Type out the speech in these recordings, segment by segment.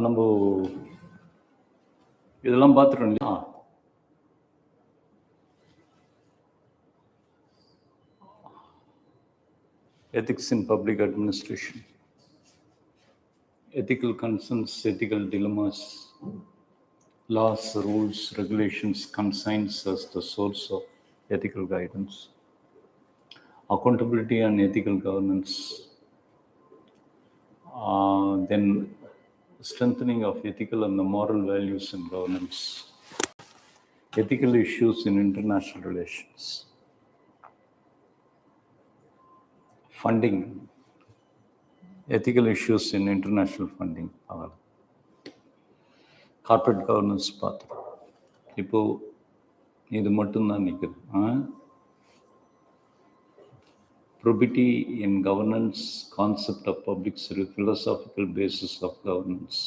நம்ம இதெல்லாம் பார்த்துட்டோம் இல்லையா? Ethics in public administration, ethical concerns, ethical dilemmas, laws, rules, regulations, conscience as the source of ethical guidance, accountability and ethical governance, then strengthening of ethical and the moral values and governance, ethical issues in international relations, funding, ethical issues in international funding, corporate governance பார்த்தோம். இப்போது இது மட்டும்தான் நிற்குது. Probity in governance, concept of public service, philosophical basis of governance.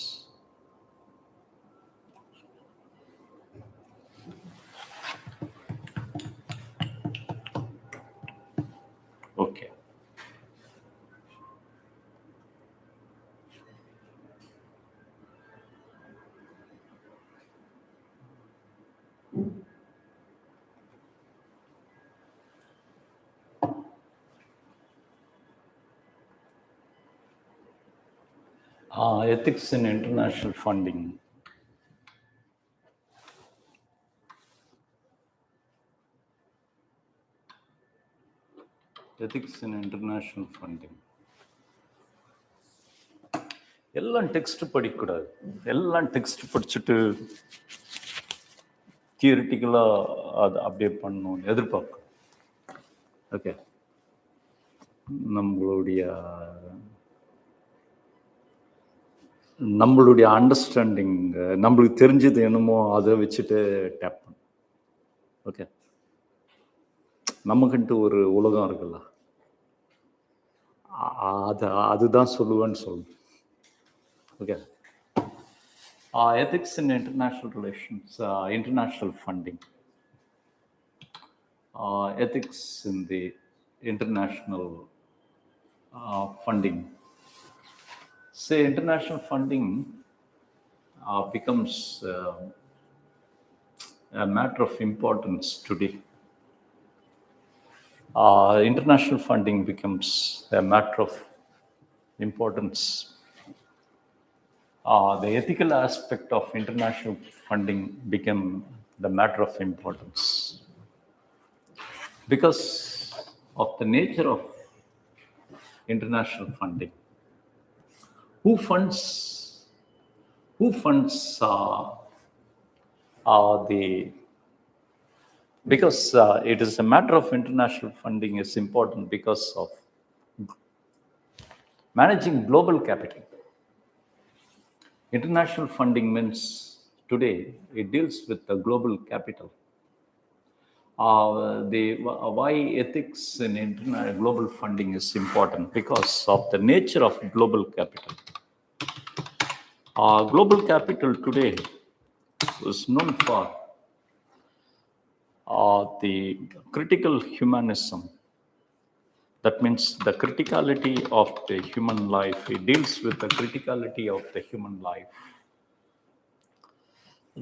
Okay. Ethics in international funding. Ethics in international funding. எல்லாம் text படிக்கக்கூடாது. எல்லாம் text படிச்சுட்டு தியரிட்டிக்கலாக அது அப்படியே பண்ணணும்னு எதிர்பார்க்கும். ஓகே, நம்மளுடைய அண்டர்ஸ்டாண்டிங், நம்மளுக்கு தெரிஞ்சது என்னமோ அதை வச்சுட்டு டேப் பண்ணும். ஓகே, நமக்குன்ட்டு ஒரு உலகம் இருக்குல்ல, அதுதான் சொல்லுவேன்னு சொல்லணும். Okay. Ethics in international relations, international funding. Ethics in the international funding. Say international funding becomes a matter of importance today. International funding becomes a matter of importance. The ethical aspect of international funding became the matter of importance because of the nature of international funding. Who funds because it is a matter of international funding is important because of managing global capital. International funding means today it deals with the global capital. Why ethics in global funding is important? Because of the nature of global capital. Global capital today is known for the critical humanism. That means the criticality of the human life. It deals with the criticality of the human life.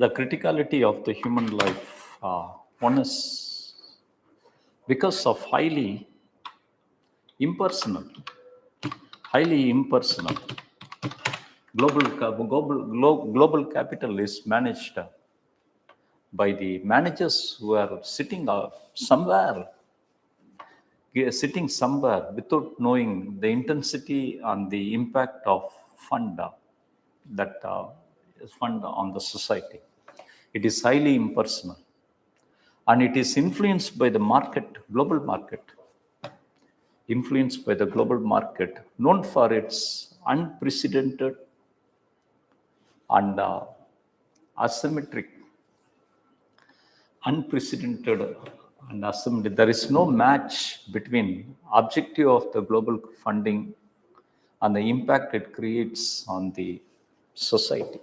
The criticality of the human life, one is because of highly impersonal. Global capital is managed by the managers who are sitting somewhere without knowing the intensity and the impact of fund on the society. It is highly impersonal and it is influenced by the global market, known for its unprecedented and asymmetric. There is no match between objective of the global funding and the impact it creates on the society.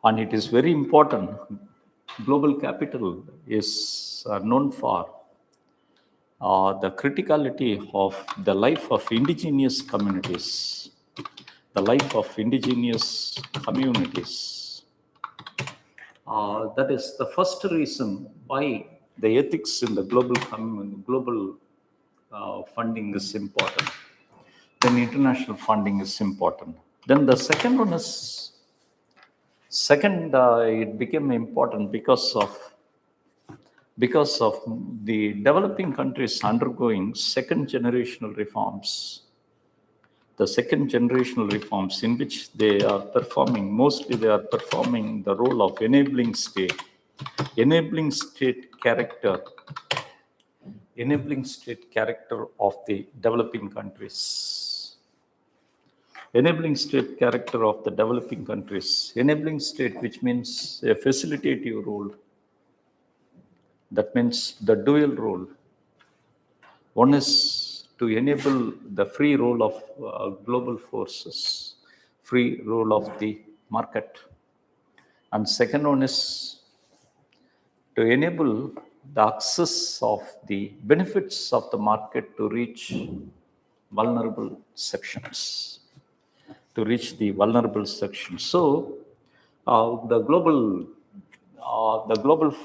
And it is very important. Global capital is known for the criticality of the life of indigenous communities, the life of indigenous communities. That is the first reason why the ethics in the global funding is important. Then international funding is important. Then the second one is, it became important because of the developing countries undergoing second generational reforms. The second generational reforms in which they are performing the role of enabling state character of the developing countries. Enabling state character of the developing countries. Enabling state, which means a facilitative role. That means the dual role. One is to enable the free role of global forces, free role of the market. And second one is to enable the access of the benefits of the market to reach vulnerable sections. So, the global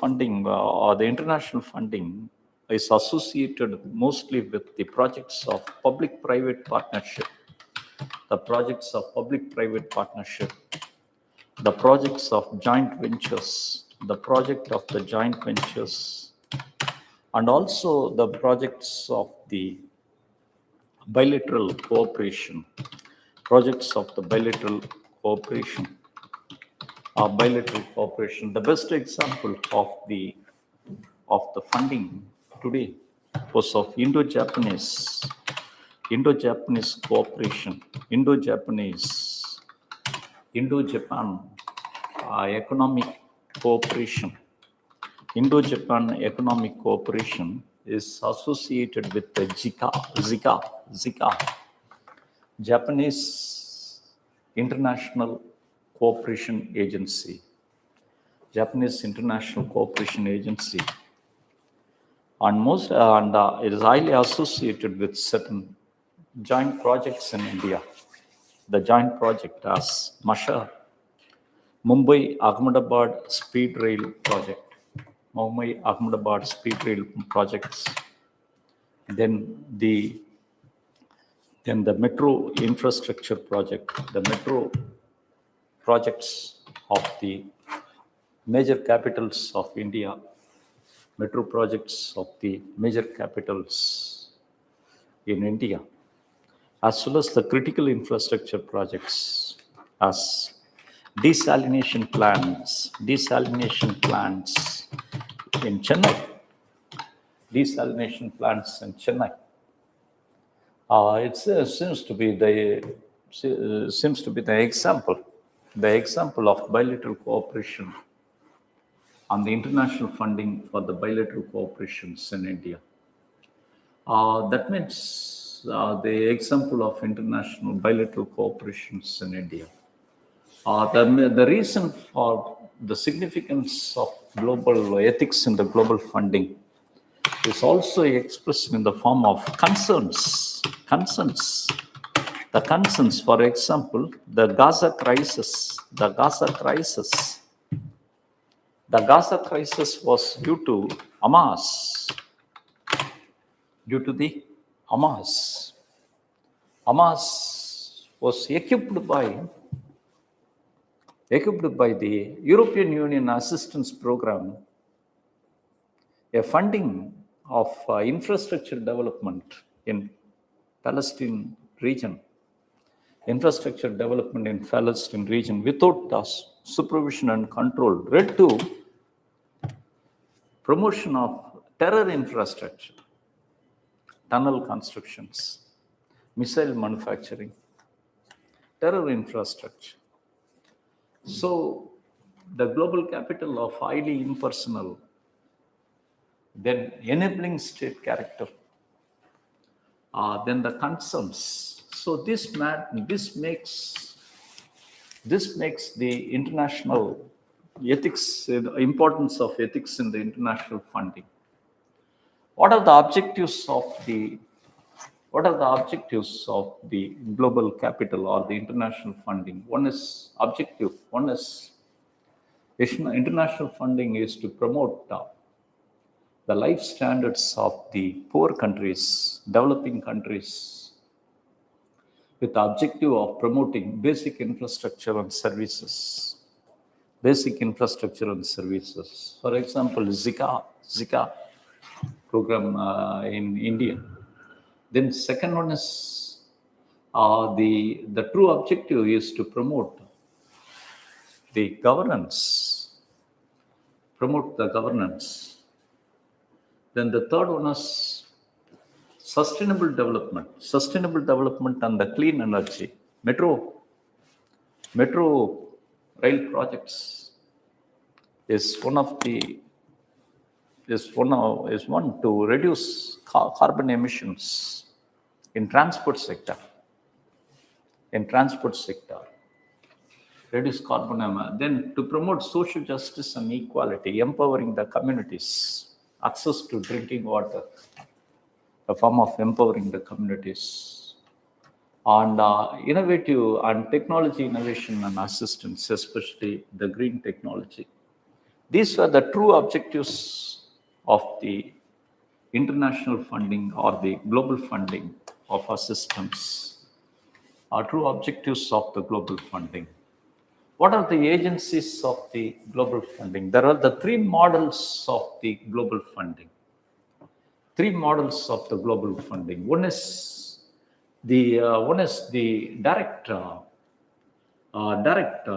funding or the international funding is associated mostly with the projects of public-private partnership, the projects of joint ventures, and also the projects of the bilateral cooperation, The best example of the funding today was of Indo-Japanese cooperation, Indo-Japan economic cooperation. Indo-Japan economic cooperation is associated with the JICA, Japanese International Cooperation Agency, and it is highly associated with certain joint projects in India. The joint project as MASHA, Mumbai Ahmedabad Speed Rail projects. Then the metro infrastructure project, the metro projects of the major capitals of India, metro projects of the major capitals in India, as well as the critical infrastructure projects as desalination plants in Chennai. It seems to be the example of bilateral cooperation and the international funding for the bilateral cooperations in India. That means the example of international bilateral cooperations in India. The reason for the significance of global ethics in the global funding is also expressed in the form of concerns. The concerns, for example, the Gaza crisis was due to Hamas. Hamas was equipped by the European Union Assistance Program, a funding of infrastructure development in Palestine region, without supervision and control led to promotion of terror infrastructure, tunnel constructions, missile manufacturing, terror infrastructure. So the global capital of highly impersonal, then enabling state character, then the concerns. So this makes the international ethics, the importance of ethics in the international funding. What are the objectives of the What are the objectives of the global capital or the international funding? One is objective. One is international funding is to promote the life standards of the poor countries, developing countries, with the objective of promoting basic infrastructure and services. Basic infrastructure and services. For example, Zika program in India. Then second one is the true objective is to promote the governance, promote the governance. Then the third one is sustainable development and the clean energy. Metro rail projects is one to reduce carbon emissions in transport sector. Reduce carbon emissions. Then to promote social justice and equality, empowering the communities, access to drinking water, a form of empowering the communities, and innovative and technology innovation and assistance, especially the green technology. These are the true objectives of the international funding or the global funding of assistance, are true objectives of the global funding. What are the agencies of the global funding? There are the three models of the global funding. One is the direct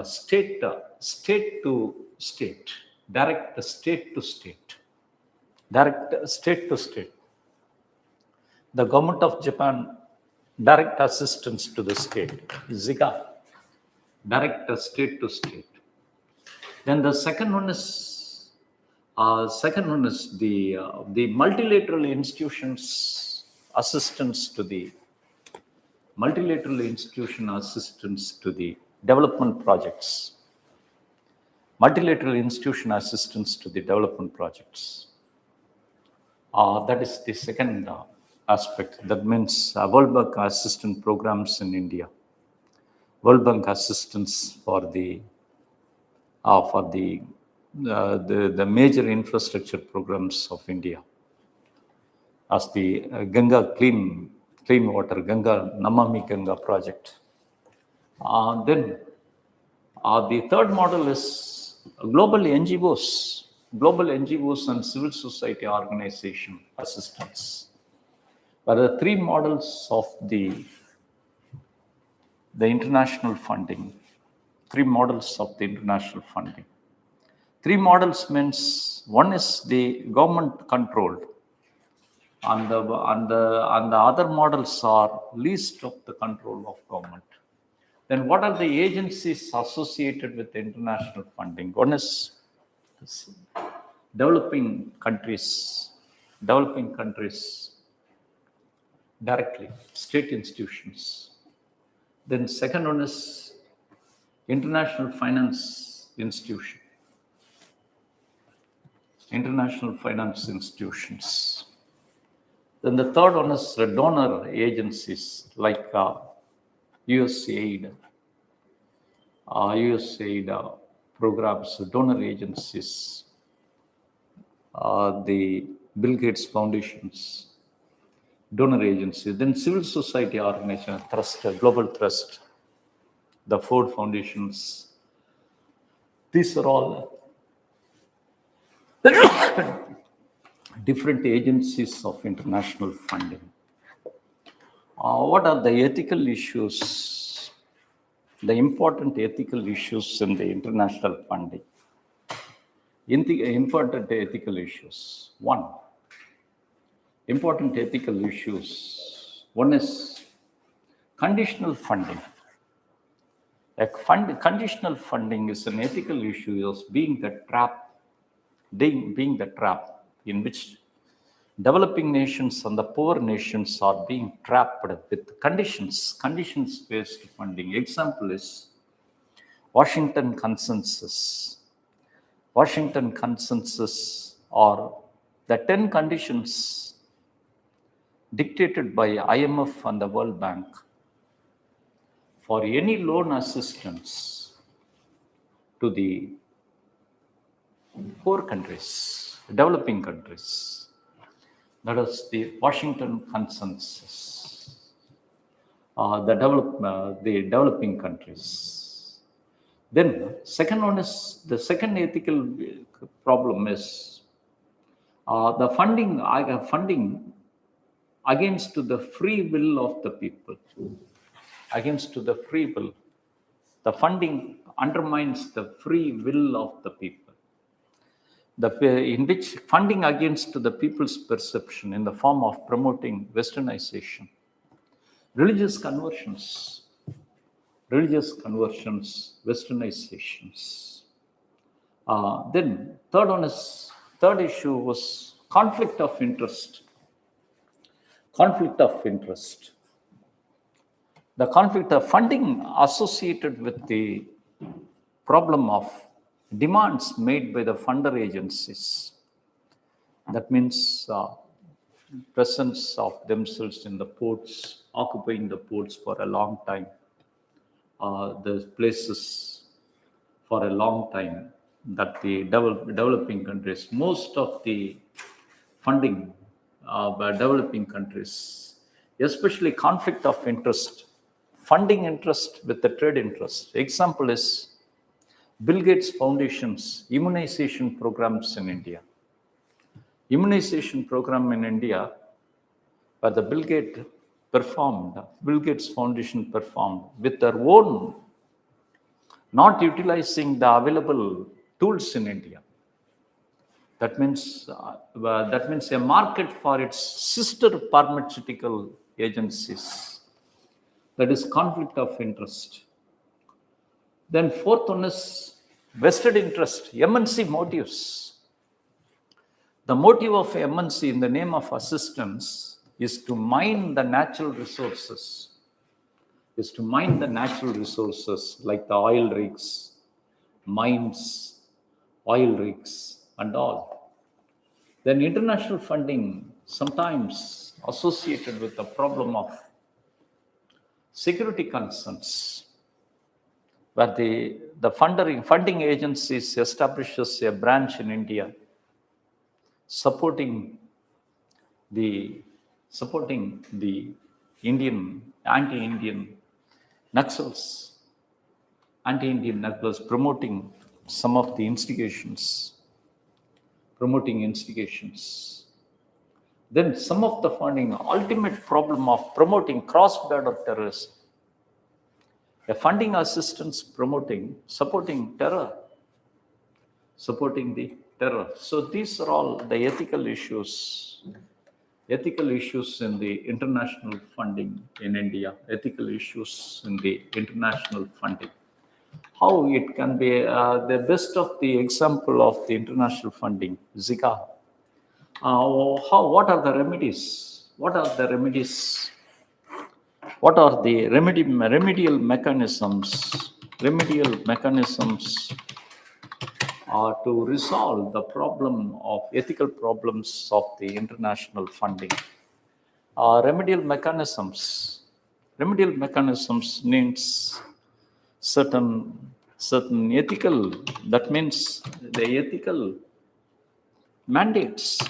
state to state. The government of Japan, direct assistance to the state. Zika, direct state to state. Then the second one is the multilateral institutions assistance to the development projects. That is the second aspect. That means World Bank assistance programs in India. World Bank assistance for the major infrastructure programs of India, as the Ganga clean water, Namami Ganga project. Then the third model is global NGOs and civil society organization assistance. But the three models of the international funding. Three models means one is the government controlled, and the other models are least of the control of government. Then what are the agencies associated with international funding? One is developing countries directly, state institutions. Then second one is international finance institutions. Then the third one is donor agencies like USAID programs, donor agencies, the Bill Gates Foundations, donor agencies, then civil society organizations, Global Trust, the Ford Foundations. These are all different agencies of international funding. What are the ethical issues, the important ethical issues in the international funding? Important ethical issues. One is conditional funding. Conditional funding is an ethical issue of being the trap in which developing nations and the poor nations are being trapped with conditions-based funding. Example is Washington Consensus or the 10 conditions dictated by IMF and the World Bank for any loan assistance to the poor countries, developing countries. That is the Washington Consensus, the developing countries. Then the second ethical problem is the funding against the free will of the people. Against to the free will. The funding undermines the free will of the people. In which funding against the people's perception in the form of promoting westernization, religious conversions, westernizations. Then third issue was conflict of interest. The conflict of funding associated with the problem of demands made by the funder agencies. That means presence of themselves in the ports, occupying the ports for a long time, the places for a long time, that the developing countries, most of the funding by developing countries, especially conflict of interest, funding interest with the trade interest. Example is Bill Gates Foundation's immunization programs in India. Immunization program in India, where the Bill Gates Foundation performed with their own, not utilizing the available tools in India. That means a market for its sister pharmaceutical agencies. That is conflict of interest. Then fourth one is vested interest, MNC motives. The motive of MNC in the name of assistance is to mine the natural resources, like the oil rigs, mines, oil rigs, and all. Then international funding sometimes associated with the problem of security concerns, where the funding agencies establishes a branch in India supporting the Indian anti-Indian Naxals, promoting some of the instigations. Then some of the funding, ultimate problem of promoting cross-border terrorism. A funding assistance supporting terror. So these are all the ethical issues in the international funding in India, How it can be the best of the example of the international funding, Zika. What are the remedies? What are the remedial mechanisms? To resolve the problem of ethical problems of the international funding. Remedial mechanisms means certain ethical, that means the ethical mandates,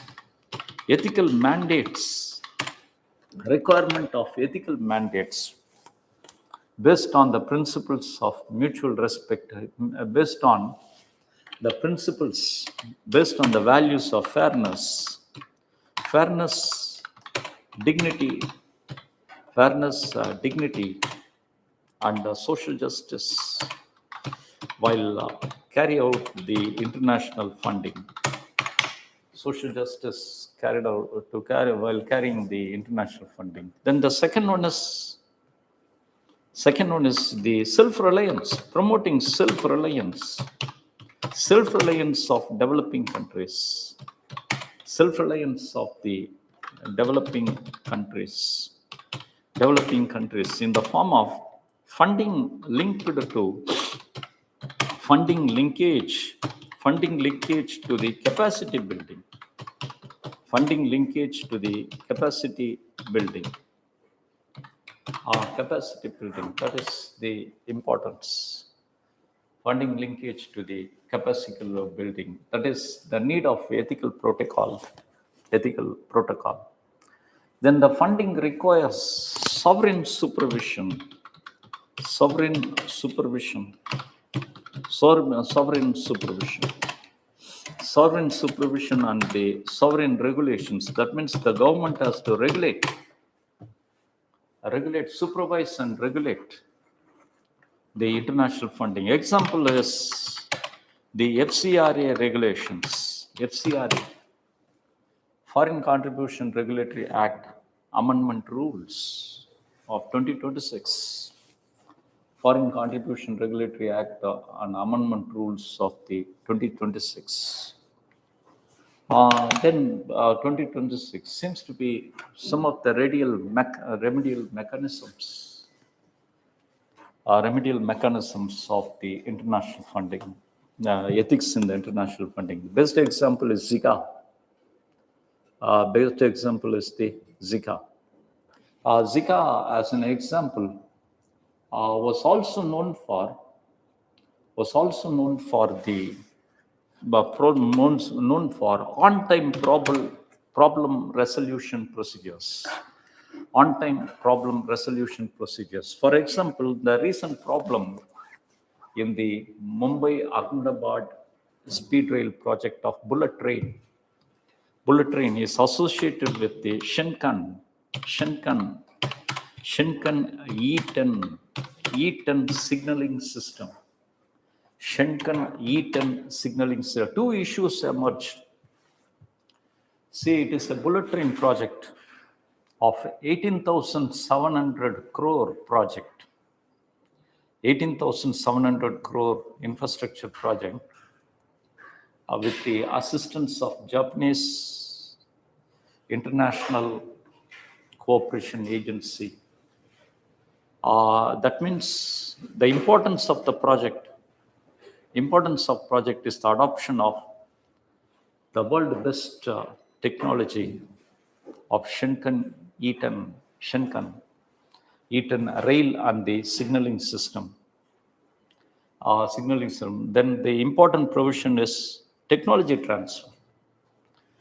requirement of ethical mandates based on the principles of mutual respect, based on the values of fairness, dignity, and social justice while carry out the international funding. Social justice while carrying the international funding. Then the second one is the self-reliance, promoting self-reliance of developing countries. Developing countries in the form of funding linkage to the capacity building. building. Capacity building, that is the importance. Funding linkage to the capacity of building, that is the need of ethical protocol. Then the funding requires sovereign supervision, sovereign supervision, and the sovereign regulations. That means the government has to regulate, supervise and regulate the international funding. Example is the FCRA regulations. FCRA, Foreign Contribution Regulatory Act Amendment Rules of 2026. Foreign Contribution Regulatory Act and Amendment Rules of the 2026. Then 2026 seems to be some of the remedial mechanisms of the international funding, ethics in the international funding. The best example is Zika. Best example is the Zika. Zika, as an example, was also known for on-time problem resolution procedures. On-time problem resolution procedures. For example, the recent problem in the Mumbai-Ahmedabad speed rail project of bullet train. Bullet train is associated with the Shinkan E10 signaling system. Shinkan E10 signaling system. Two issues emerged. See, it is a bullet train project of 18,700 crore project. 18,700 crore infrastructure project with the assistance of Japanese International Cooperation Agency. That means the importance of the project is the adoption of the world best technology of Shinkan E10 rail and the signaling system. Then the important provision is technology transfer.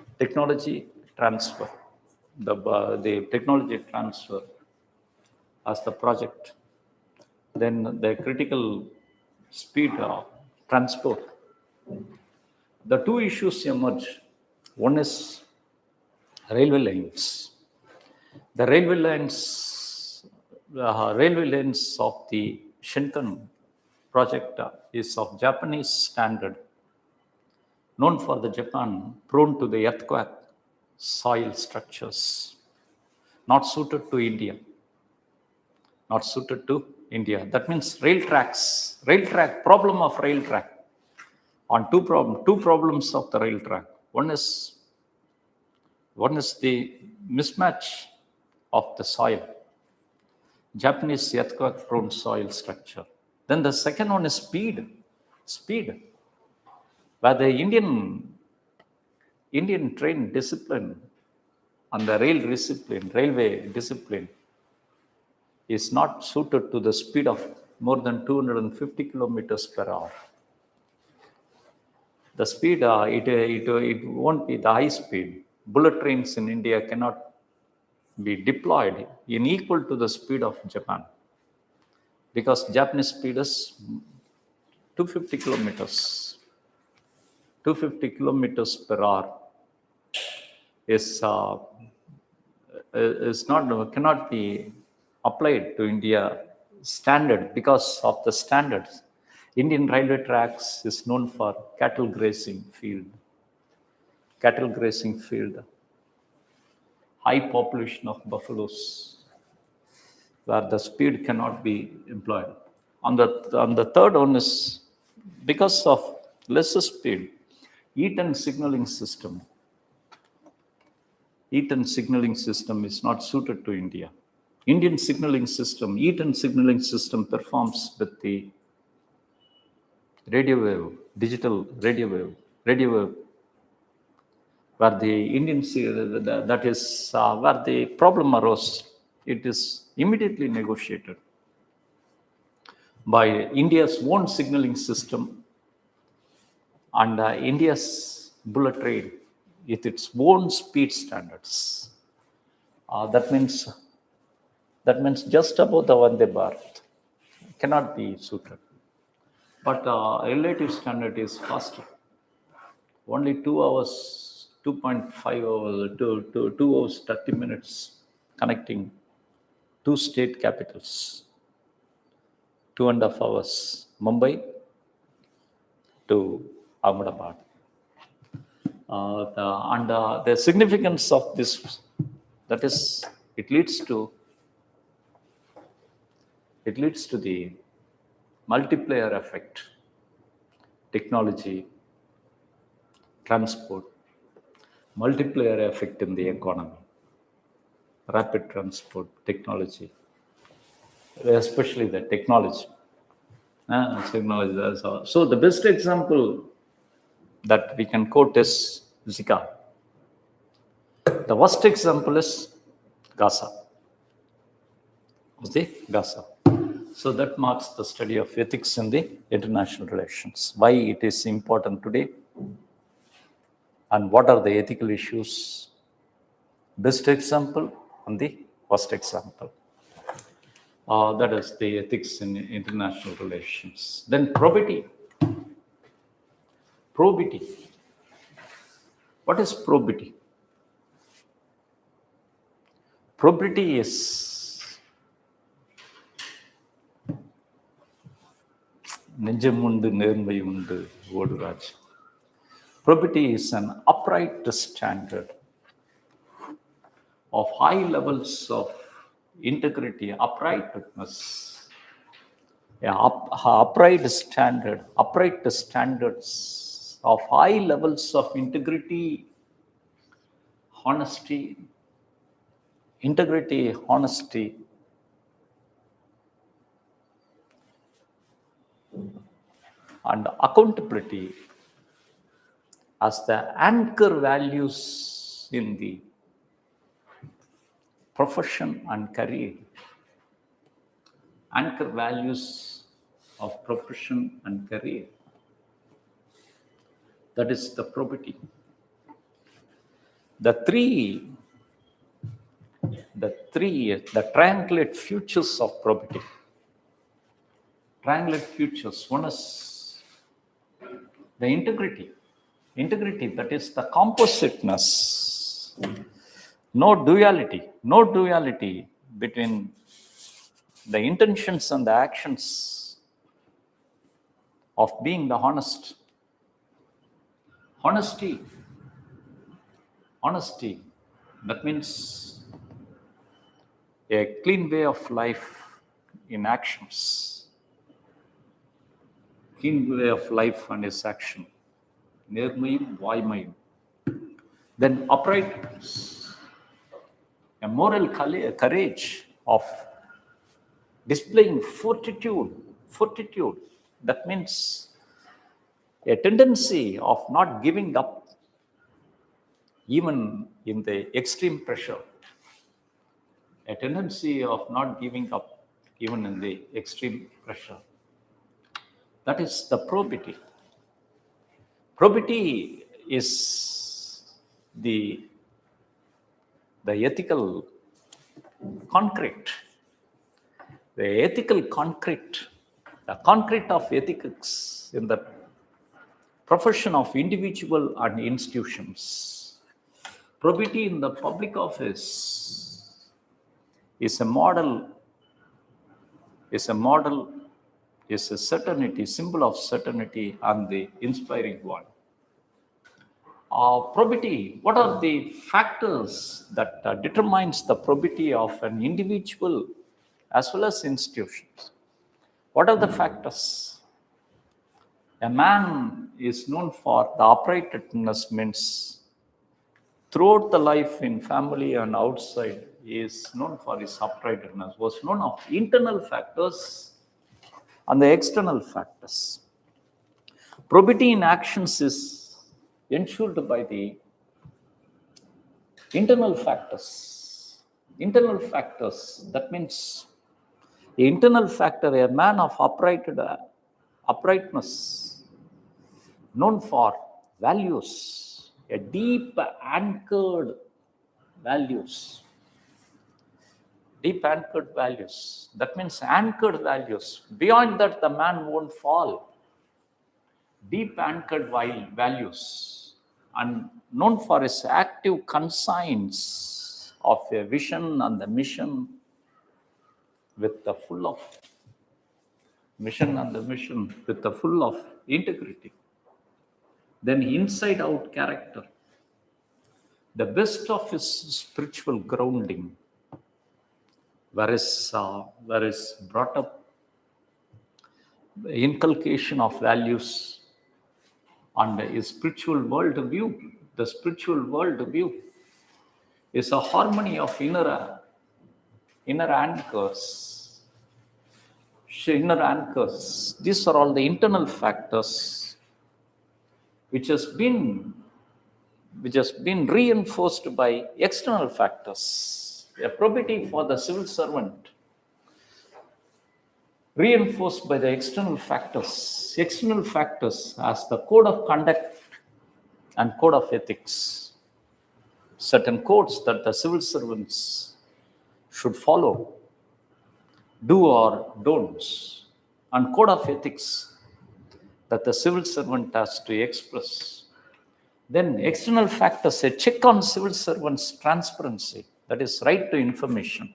The technology transfer as the project. Then the critical speed transport. The two issues emerge. One is railway lines. The railway lines of the Shinkan project is of Japanese standard, known for the Japan, prone to the earthquake soil structures, not suited to India. That means problem of rail track. On two problems of the rail track. One is the mismatch of the soil, Japanese earthquake prone soil structure. Then the second one is speed, where the Indian train discipline and the railway discipline is not suited to the speed of more than 250 kilometers per hour. The speed, it won't be the high speed. Bullet trains in India cannot be deployed in equal to the speed of Japan, because Japanese speed is 250 kilometers per hour cannot be applied to India standard because of the standards. Indian railway tracks is known for cattle grazing field, high population of buffaloes, where the speed cannot be employed. On the third one is because of lesser speed, E10 signaling system. E10 signaling system is not suited to India. Indian signaling system, E10 signaling system performs with the digital radio wave, where the Indians, that is where the problem arose, it is immediately negotiated by India's own signaling system and India's bullet train with its own speed standards. That means just above the Vande Bharat cannot be suited. But relative standard is faster. Only 2 hours, 2.5 hours, 2 hours, 30 minutes connecting two state capitals. 2.5 hours, Mumbai to Ahmedabad. The significance of this, that is, it leads to the multiplier effect. Technology, transport, multiplier effect in the economy, rapid transport, technology, especially the technology. So the best example that we can quote is Zika. The worst example is Gaza. Gaza. So that marks the study of ethics in the international relations. Why it is important today, and what are the ethical issues. Best example and the worst example. That is the ethics in international relations. Then probity. Probity. What is probity? Probity is Ninjamundu Nirmayundu Voduraj. Probity is an upright standard of high levels of integrity, uprightness. Upright standards of high levels of integrity, honesty, and accountability as the anchor values in the profession and career. Anchor values of profession and career. That is the probity. The triangulate futures of probity. Triangulate futures. One is the integrity, that is the compositeness. No duality between the intentions and the actions of being the honest. Honesty, that means a clean way of life in actions. Clean way of life and his action. Nirmayum, Vaimayum. Then uprightness, a moral courage of displaying fortitude. That means a tendency of not giving up even in the extreme pressure. A tendency of not giving up even in the extreme pressure. That is the probity. Probity is the ethical concrete. The ethical concrete, the concrete of ethics in the profession of individual and institutions. Probity in the public office is a model, is a certainty, symbol of certainty and the inspiring one. Probity, what are the factors that determines the probity of an individual as well as institutions? What are the factors? A man is known for the uprightness, means throughout the life in family and outside, he is known for his uprightness, was known of internal factors and the external factors. Probity in actions is ensured by the Internal factors. Internal factors, that means the internal factor, a man of uprightness, known for values, a deep anchored values. Deep anchored values. That means anchored values. Beyond that, the man won't fall. Deep anchored values, and known for his active conscience of a vision and the mission with the full of integrity. Then inside out character, the best of his spiritual grounding, whereas brought up inculcation of values and his spiritual worldview. The spiritual worldview is a harmony of inner anchors. These are all the internal factors which has been reinforced by external factors. A probity for the civil servant reinforced by the external factors. External factors as the code of conduct and code of ethics. Certain codes that the civil servants should follow, do or don'ts, and code of ethics that the civil servant has to express. Then external factors, a check on civil servants' transparency, that is right to information.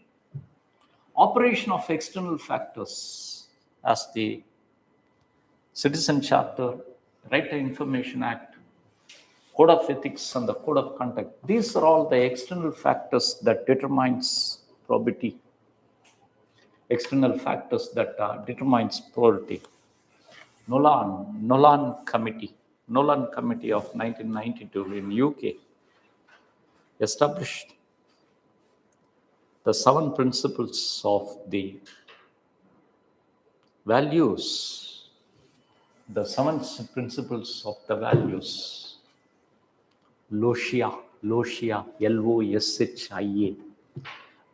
Operation of external factors as the Citizen Charter, Right to Information Act, Code of Ethics and the Code of Conduct. These are all the external factors that determines probity. External factors that determines probity. Nolan Committee of 1992 in UK established the 7 principles of the values. The 7 principles of the values. Loshia, Loshia.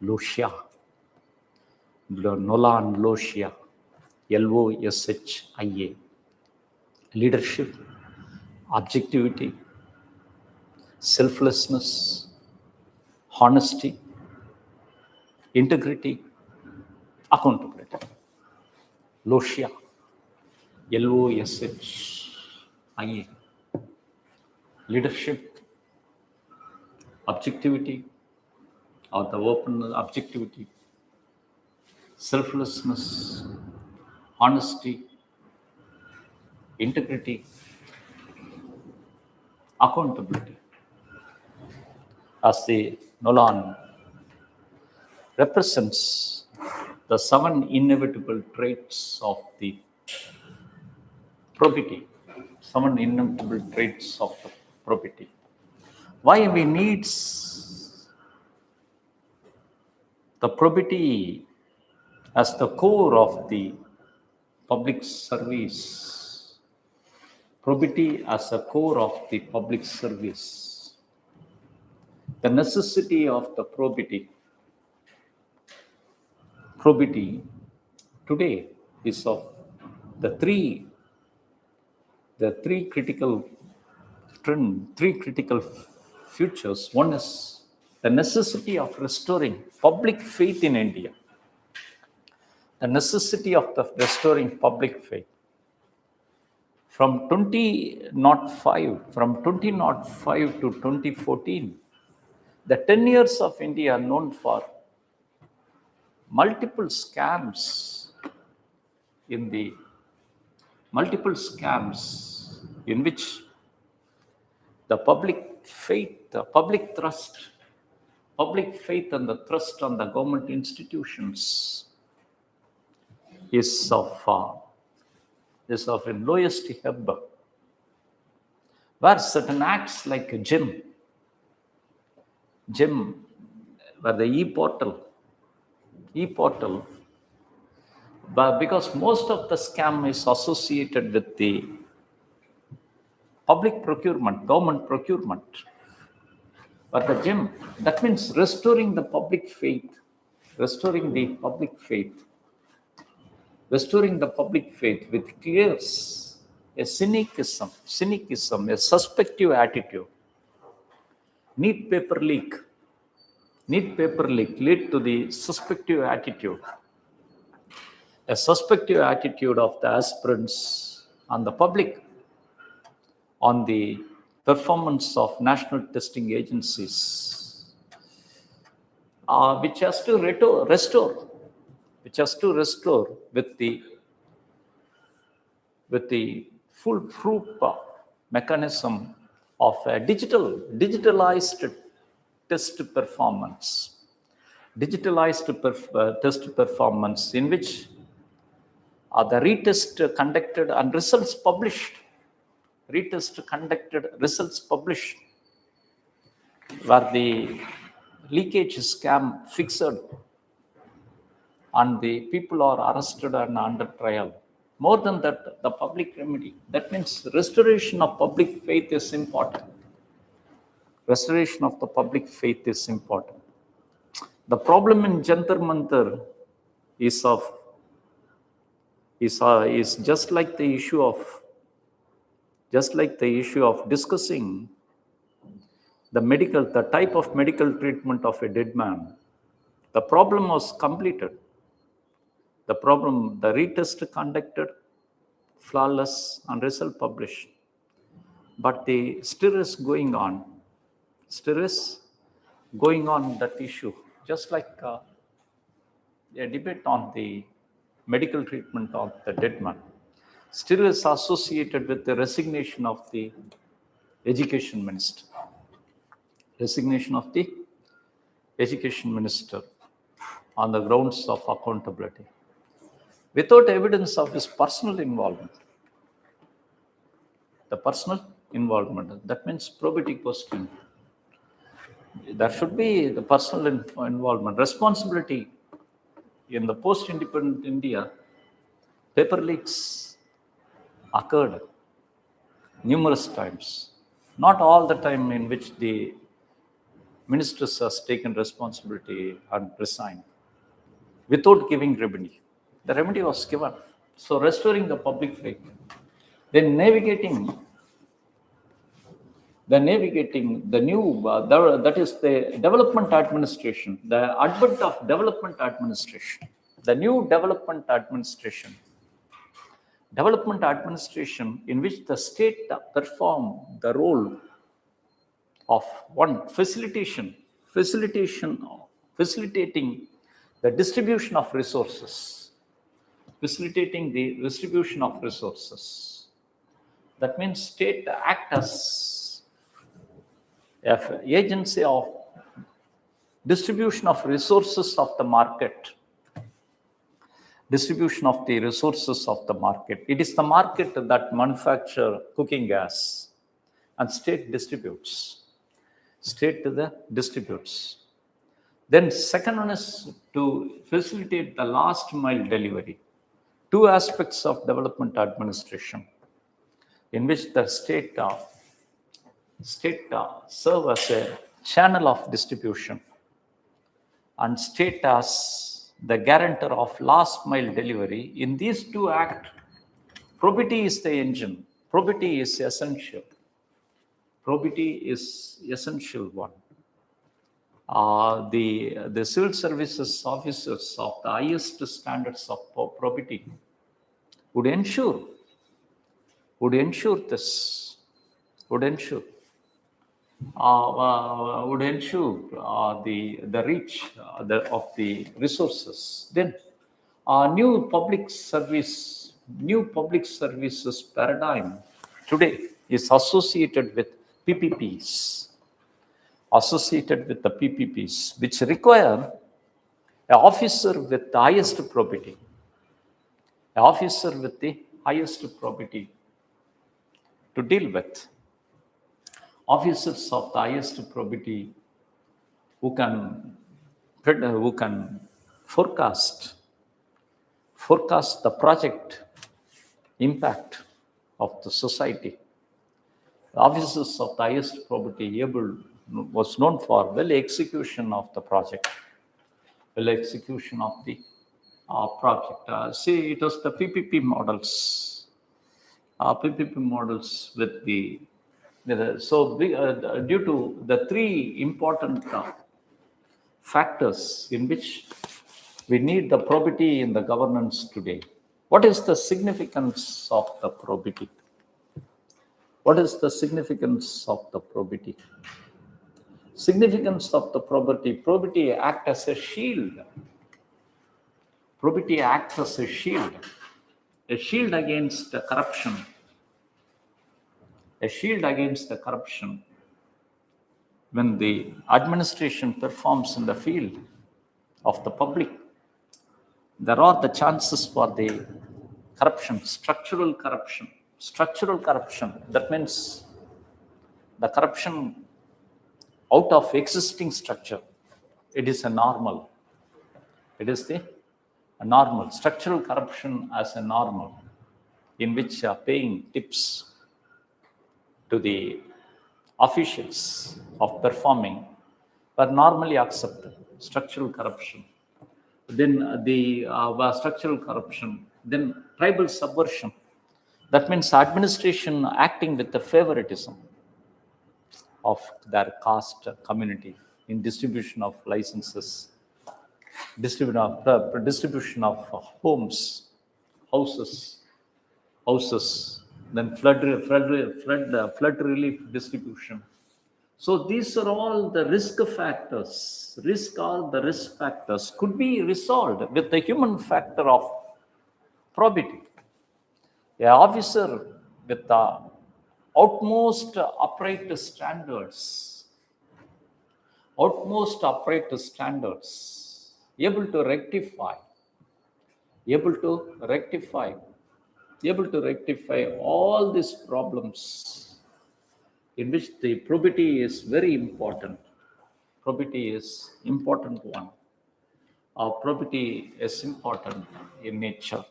Loshia. Nolan Loshia, Loshia. Leadership, objectivity, selflessness, honesty, integrity, accountability. Loshia, Loshia. Leadership, objectivity, or the open objectivity, selflessness, honesty, integrity, accountability. As the Nolan represents the 7 inevitable traits of the probity. 7 inevitable traits of the probity. Why we need the probity as the core of the public service. Probity as a core of the public service. The necessity of the probity. Probity today is of the three critical futures. One is the necessity of restoring public faith in India. The necessity of restoring public faith. From 2005 to 2014, the 10 years of India are known for multiple scams in which the public faith and the trust on the government institutions is of in lowest ebb, where certain acts like GEM, where the e-portal, but because most of the scam is associated with the public procurement, government procurement. But the gem, that means restoring the public faith, restoring the public faith, restoring the public faith with clears a cynicism, a suspective attitude. Neat paper leak, neat paper leak lead to the suspective attitude, a suspective attitude of the aspirants and the public on the performance of national testing agencies, which has to restore, with the foolproof mechanism of a digitalized test performance, test performance in which the retest conducted and results published, where the leakage scam fixed and the people are arrested and under trial. More than that, the public remedy. That means restoration of public faith is important. Restoration of the public faith is important. The problem in Jantar Mantar is just like the issue of discussing the type of medical treatment of a dead man. The problem was completed. The retest conducted, flawless, and result published. But the stir is going on. That issue, just like a debate on the medical treatment of the dead man. Still is associated with the resignation of the education minister. On the grounds of accountability, without evidence of his personal involvement. The personal involvement, that means probity question. There should be the personal involvement. Responsibility in the post-independent India, paper leaks occurred numerous times. Not all the time in which the ministers has taken responsibility and resigned without giving remedy. The remedy was given. So restoring the public faith, then navigating the new, that is the development administration, the advent of development administration, the new development administration in which the state perform the role of one facilitating the distribution of resources, That means state act as an agency of distribution of resources of the market. It is the market that manufacture cooking gas, and state distributes. Then second one is to facilitate the last mile delivery. Two aspects of development administration in which the state serve as a channel of distribution, and state as the guarantor of last mile delivery. In these two acts, probity is the engine. Probity is essential. One. The civil services officers of the highest standards of probity would ensure this. Would ensure the reach of the resources. Then new public services paradigm today is associated with PPPs, which require an officer with the highest probity, to deal with. Officers of the highest probity who can forecast the project impact of the society. Officers of the highest probity able was known for well execution of the project, well execution of the project. See, it was the PPP models, due to the three important factors in which we need the probity in the governance today. What is the significance of the probity? What is the significance of the probity? Significance of the probity. Probity acts as a shield. Probity acts as a shield against the corruption. A shield against the corruption. When the administration performs in the field of the public, there are the chances for the corruption, structural corruption. Structural corruption, that means the corruption out of existing structure. It is a normal. It is a normal. Structural corruption as a normal, in which paying tips to the officials of performing were normally accepted. Structural corruption. Then the structural corruption. Then tribal subversion. That means administration acting with the favoritism of their caste community in distribution of licenses, distribution of houses, then flood relief distribution. So these are all the risk factors. All the risk factors could be resolved with the human factor of probity. An officer with the utmost upright standards, able to rectify all these problems, in which the probity is very important. Probity is important one. Probity is important in nature.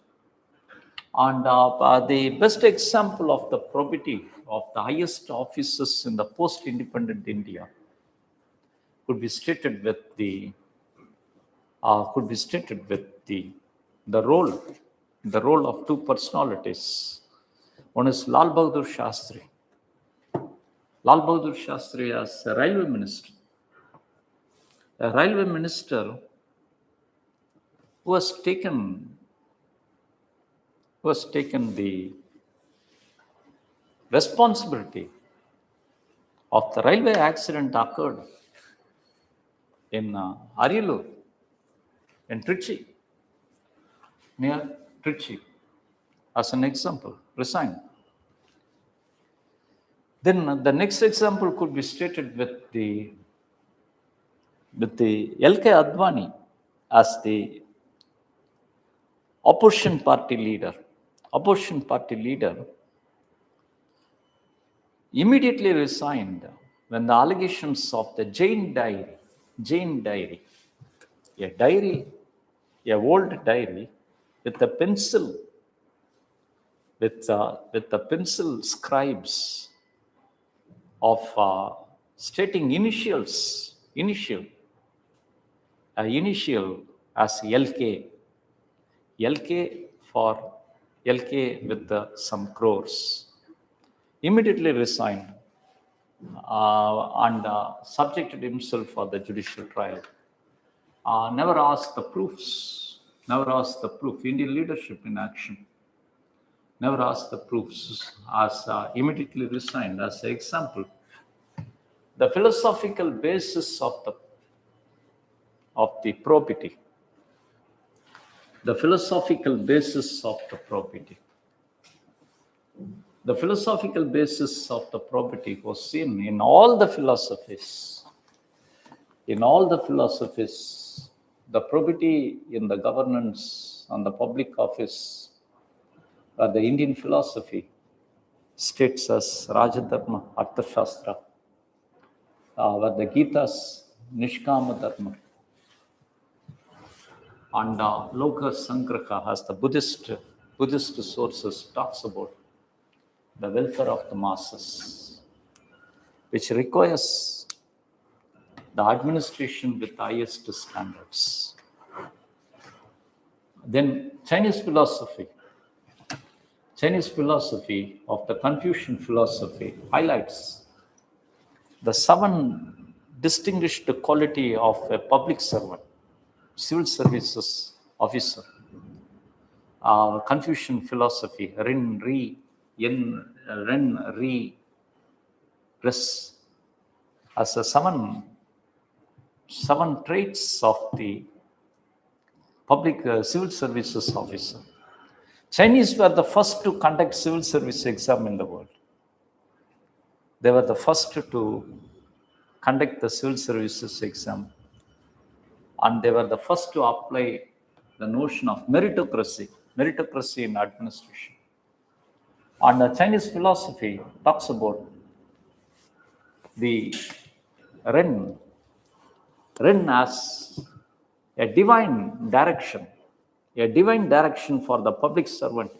And the best example of the probity of the highest officers in the post-independent India could be stated with the role of two personalities. One is Lal Bahadur Shastri. Lal Bahadur Shastri as a railway minister. A railway minister who has taken the responsibility of the railway accident occurred in Ariyalur, in Trichy, near Trichy, as an example, resigned. Then the next example could be stated with the L.K. Advani as the opposition party leader immediately resigned when the allegations of the Jain diary, a old diary with the pencil, with the pencil scribes of stating initial as LK with some crores, immediately resigned and subjected himself for the judicial trial. Never asked the proofs. Indian leadership in action. Never asked the proofs, as immediately resigned. As an example, the philosophical basis of the probity. The philosophical basis of the probity. The philosophical basis of the probity was seen in all the philosophies. The probity in the governance and the public office, where the Indian philosophy states as Rajadharma, Arthashastra, where the Gita's Nishkama Dharma, and Loka Sangraha, as the Buddhist sources talks about the welfare of the masses, which requires the administration with highest standards. Then Chinese philosophy of the Confucian philosophy highlights the 7 distinguished quality of a public servant, civil services officer. Confucian philosophy, Ren, Ri, Yen, Ren, Ri, Res, as a 7 traits of the public civil services officer. Chinese were the first to conduct civil service exam in the world. They were the first to conduct the civil services exam, and they were the first to apply the notion of meritocracy in administration. And the Chinese philosophy talks about the Ren as a divine direction for the public servant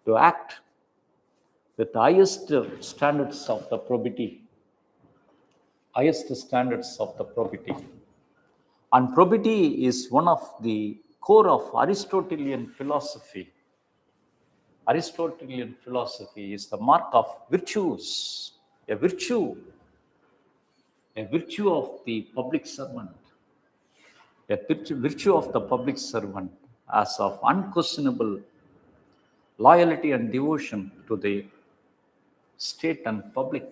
to act with the highest standards of the probity. And probity is one of the core of Aristotelian philosophy. Aristotelian philosophy is the mark of virtues, a virtue of the public servant, as of unquestionable loyalty and devotion to the state and public.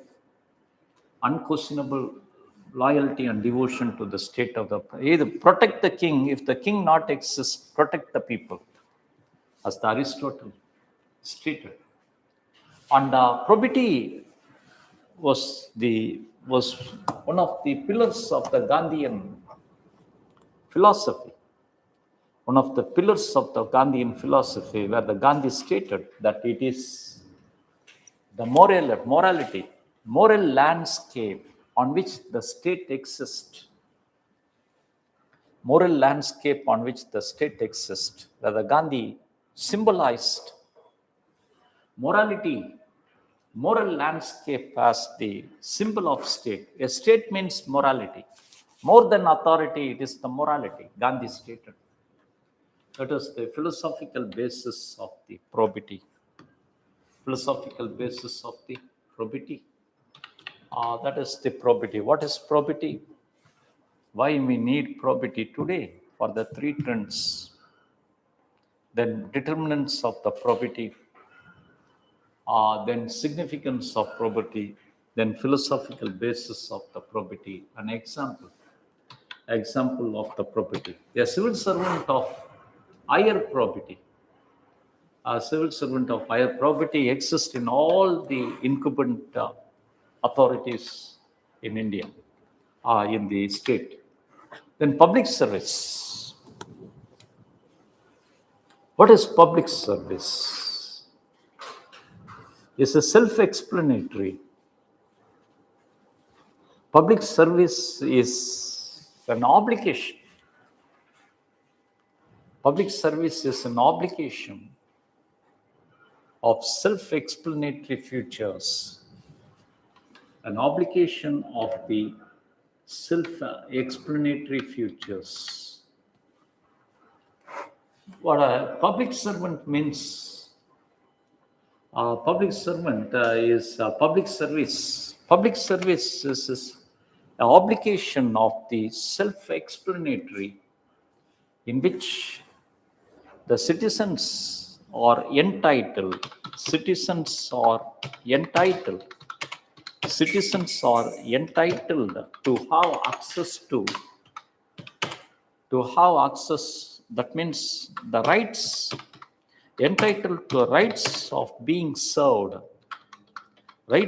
Unquestionable loyalty and devotion to the state of the, either protect the king, if the king not exists, protect the people, as the Aristotle stated. And probity was one of the pillars of the Gandhian philosophy. Where the Gandhi stated that it is the moral landscape on which the state exists. Where the Gandhi symbolized moral landscape as the symbol of state. A state means morality. More than authority, it is the morality, Gandhi stated. That is the philosophical basis of the probity. That is the probity. What is probity? Why we need probity today? For the 3 trends. Then determinants of the probity, then significance of probity, then philosophical basis of the probity. An example of the probity. A civil servant of higher probity. A civil servant of higher probity exists in all the incumbent authorities in India, in the state. Then public service. What is public service? It's a self-explanatory. Public service is an obligation. Public service is an obligation of self-explanatory features. An obligation of the self-explanatory features. What a public servant means? Public servant is public service. Public service is an obligation of the self-explanatory, in which the citizens are entitled to have access, that means the rights, entitled to rights of being served by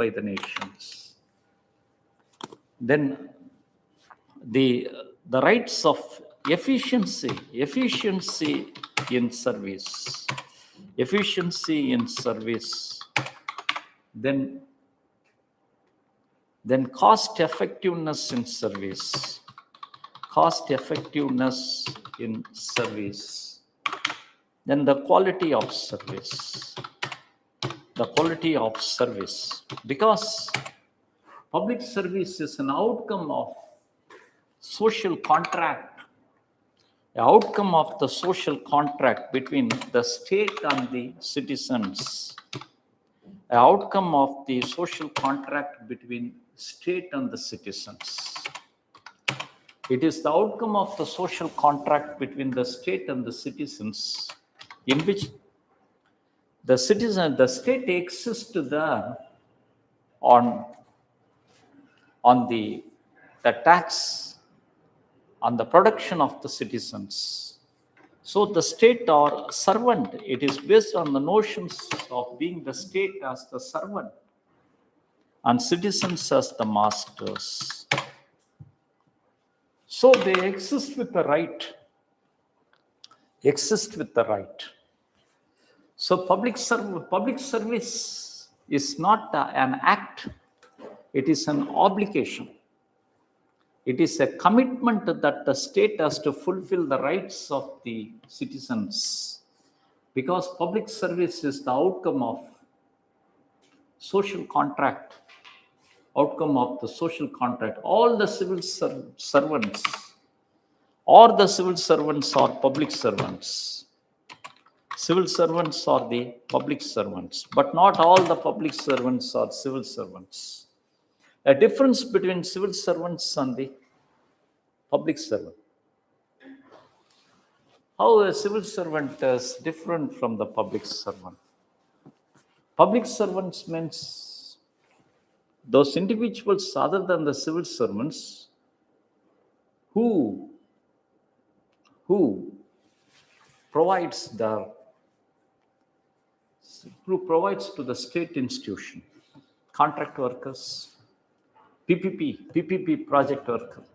the nations. Then the rights of efficiency in service. Then cost effectiveness in service. Then the quality of service. Because Public service is an outcome of social contract, the outcome of the social contract between the state and the citizens, the outcome of the social contract between state and the citizens. It is the outcome of the social contract between the state and the citizens, in which the state exists there on the tax, on the production of the citizens. So the state or servant, it is based on the notions of being the state as the servant and citizens as the masters. So they exist with the right. So public service is not an act, it is an obligation. It is a commitment that the state has to fulfill the rights of the citizens, because public service is the outcome of social contract, outcome of the social contract. All the civil servants, or the civil servants are public servants. Civil servants are the public servants, but not all the public servants are civil servants. A difference between civil servants and the public servant. How a civil servant is different from the public servant. Public servants means those individuals other than the civil servants who provides to the state institution, contract workers, PPP project workers,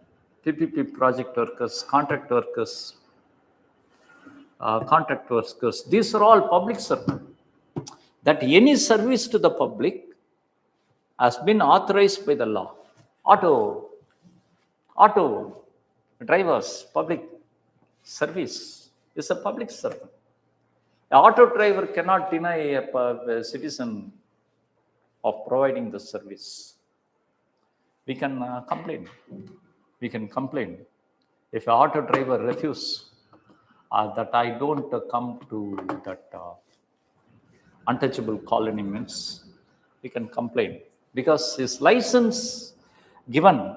contract workers. These are all public servants. That any service to the public has been authorized by the law. Auto drivers, public service is a public servant. An auto driver cannot deny a citizen of providing the service. We can complain. If an auto driver refuses that I don't come to that untouchable colony means, we can complain, because his license given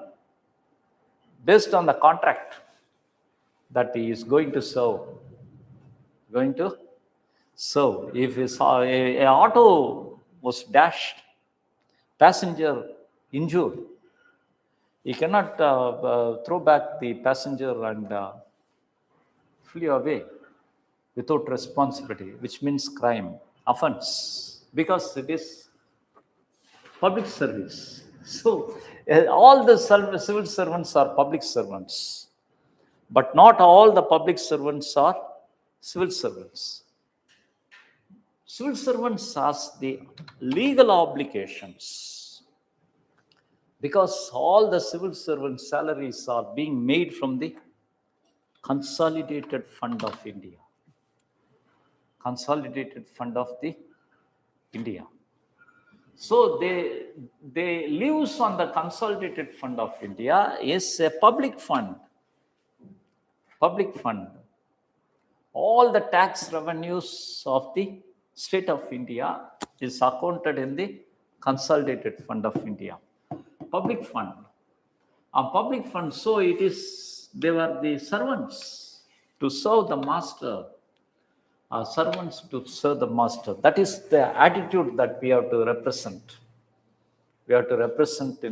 based on the contract that he is going to serve. If his auto was dashed, passenger injured, he cannot throw back the passenger and flee away without responsibility, which means crime, offense, because it is public service. So all the civil servants are public servants, but not all the public servants are civil servants. Civil servants has the legal obligations, because all the civil servant salaries are being made from the Consolidated Fund of India. So they lives on the Consolidated Fund of India is a public fund. All the tax revenues of the state of India is accounted in the Consolidated Fund of India. Public fund. So they were the servants to serve the master. Servants to serve the master. That is the attitude that we have to represent. We have to represent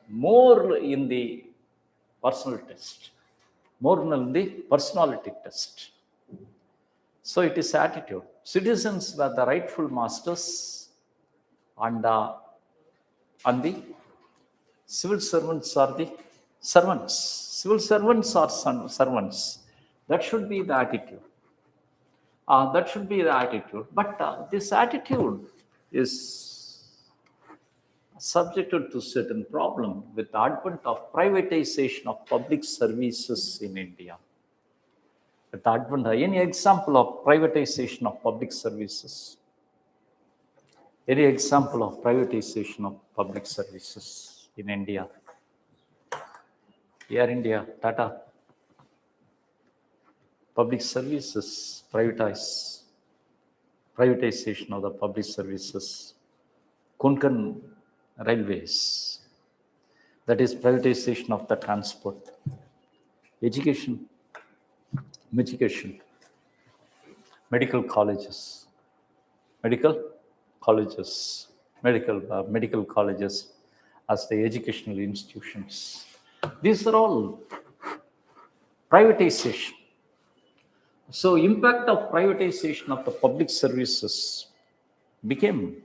more in the personal test, more in the personality test. So it is attitude. Citizens were the rightful masters, and the civil servants are the servants. Civil servants are servants. That should be the attitude. But this attitude is subjected to certain problem with the advent of privatization of public services in India. With the advent, any example of privatization of public services? Any example of privatization of public services in India? Air India, Tata, public services, privatization of the public services. Konkan Railways, that is privatization of the transport. Education, medical colleges, medical colleges as the educational institutions. These are all privatization. So impact of privatization of the public services became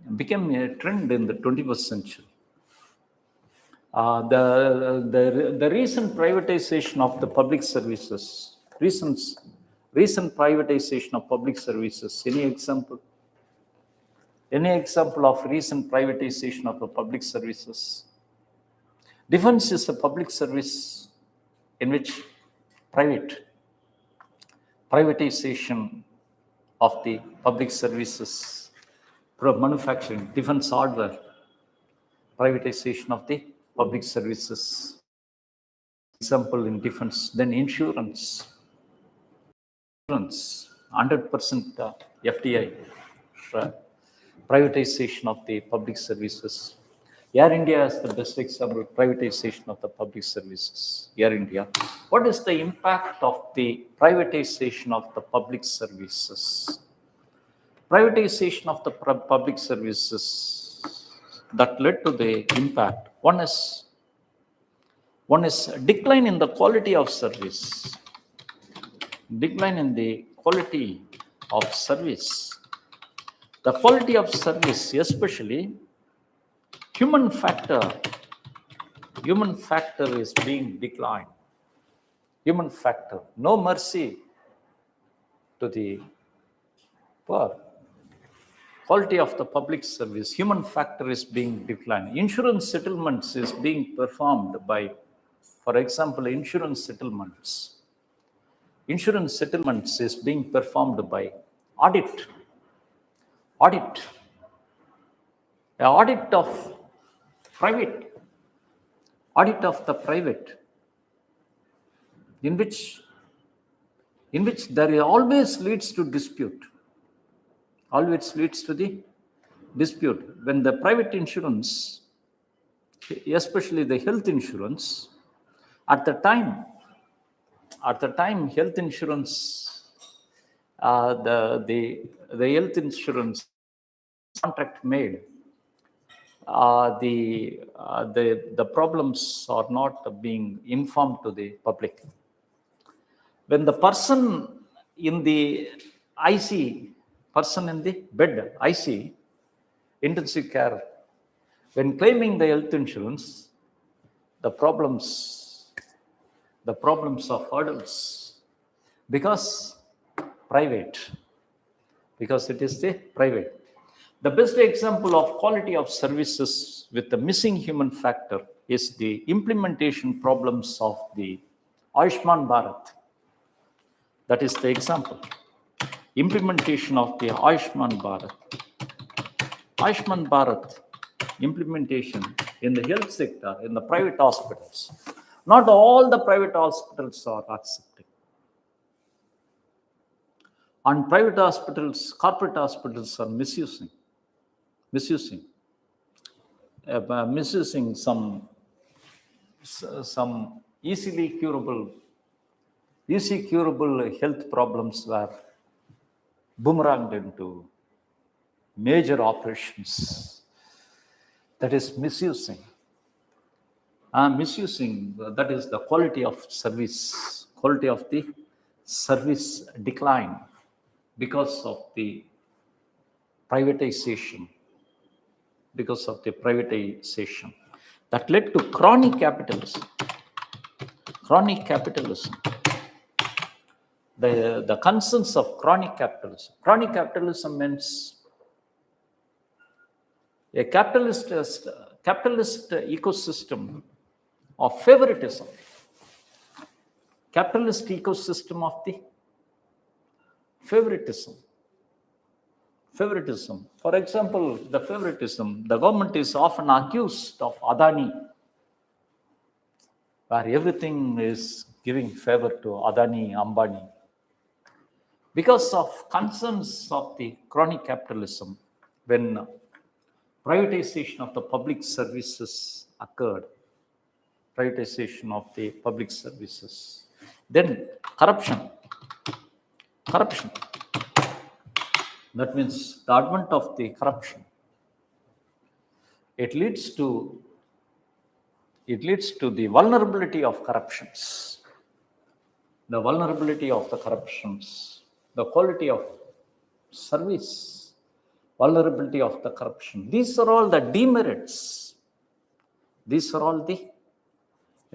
a trend in the 21st century. The recent privatization of the public services, recent privatization of public services, any example? Any example of recent privatization of the public services? Defense is a public service in which privatization of the public services, manufacturing, defense hardware, privatization of the public services. Example in defense, then insurance, 100% FDI, privatization of the public services. Air India is the best example, privatization of the public services. Air India. What is the impact of the privatization of the public services? Privatization of the public services that led to the impact. One is decline in the quality of service. Decline in the quality of service. The quality of service, especially human factor is being declined. Human factor, no mercy to the poor. Quality of the public service, human factor is being declined. Insurance settlements is being performed by, for example, insurance settlements is being performed by audit of the private, in which there always leads to dispute. Always leads to the dispute when the private insurance, especially the health insurance, at the time health insurance, the health insurance contract made, the problems are not being informed to the public. When the person in the IC, person in the bed, IC, intensive care, when claiming the health insurance, the problems of hurdles, because it is the private. The best example of quality of services with the missing human factor is the implementation problems of the Ayushman Bharat. That is the example. Implementation of the Ayushman Bharat implementation in the health sector, in the private hospitals. Not all the private hospitals are accepting. And private hospitals, corporate hospitals are misusing some easily curable health problems were boomeranged into major operations. That is misusing. That is the quality of service, quality of the service decline because of the privatization. That led to chronic capitalism. The concerns of chronic capitalism. Chronic capitalism means a capitalist ecosystem of favoritism. Capitalist ecosystem of the favoritism. Favoritism. For example, the favoritism, the government is often accused of Adani, where everything is giving favor to Adani, Ambani. Because of concerns of the crony capitalism, when privatization of the public services occurred, privatization of the public services, then corruption. That means the advent of the corruption. It leads to the vulnerability of corruptions. The vulnerability of the corruptions, the quality of service, vulnerability of the corruption. These are all the demerits. These are all the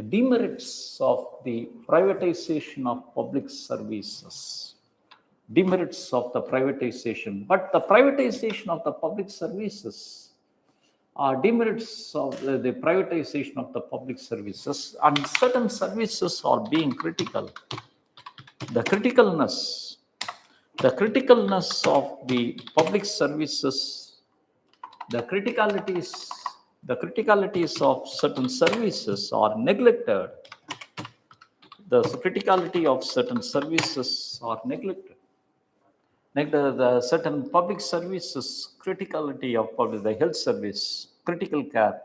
demerits of the privatization of public services. Demerits of the privatization. But the privatization of the public services are demerits of the privatization of the public services, and certain services are being critical. The criticalness of the public services, the criticalities of certain services are neglected. The criticality of certain services are neglected. The certain public services, criticality of public, the health service, critical care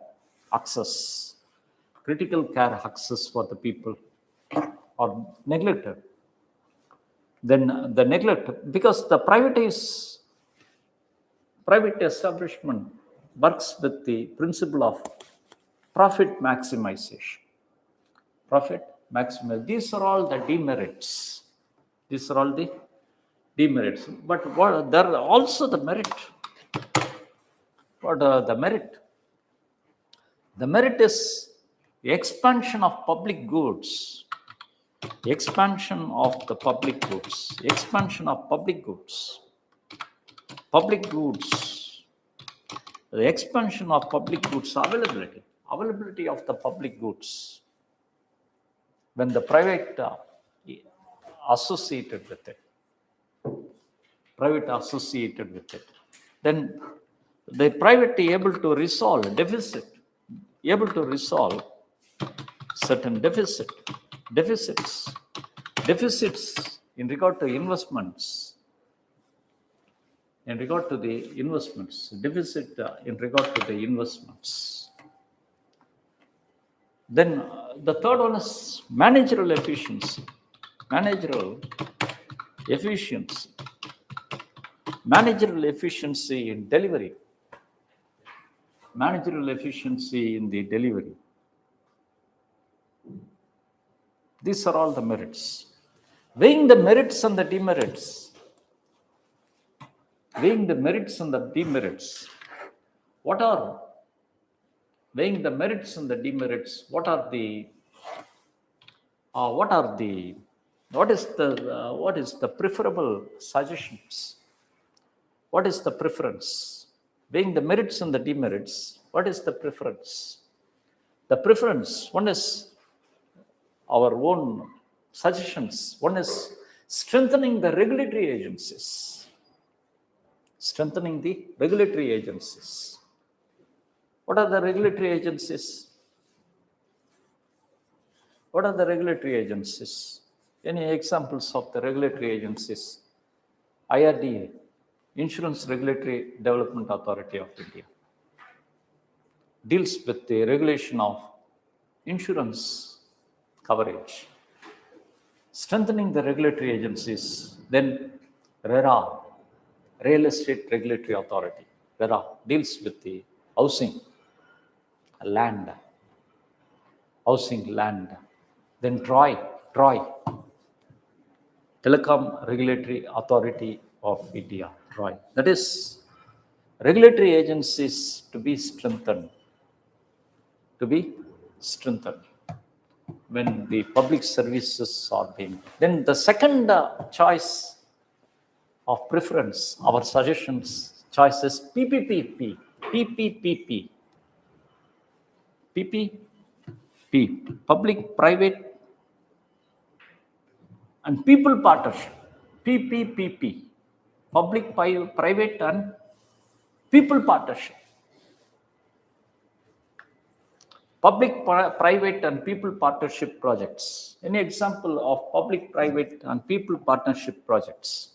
access for the people are neglected. Then the neglect, because the private establishment works with the principle of profit maximization. These are all the demerits. But there are also the merit. What the merit? The merit is the expansion of public goods. The expansion of public goods. The expansion of public goods availability of the public goods. When the private associated with it, then the private able to resolve certain deficits in regard to investments. In regard to the investments, Then the third one is managerial efficiency. Managerial efficiency in delivery. These are all the merits. Weighing the merits and the demerits. What are weighing the merits and the demerits? What is the preferable suggestions? What is the preference? Weighing the merits and the demerits, what is the preference? The preference, one is our own suggestions. One is strengthening the regulatory agencies. What are the regulatory agencies? Any examples of the regulatory agencies? IRDA, Insurance Regulatory Development Authority of India, deals with the regulation of insurance coverage. Strengthening the regulatory agencies. Then RERA, Real Estate Regulatory Authority. RERA deals with the housing, land. Then TROI, Telecom Regulatory Authority of India, TROI. That is regulatory agencies to be strengthened. When the public services are being. Then the second choice of preference, our suggestions, choice is PPP, public, private, and people partnership. PPP, public-private and people partnership. Public-private and people partnership projects. Any example of public-private and people partnership projects?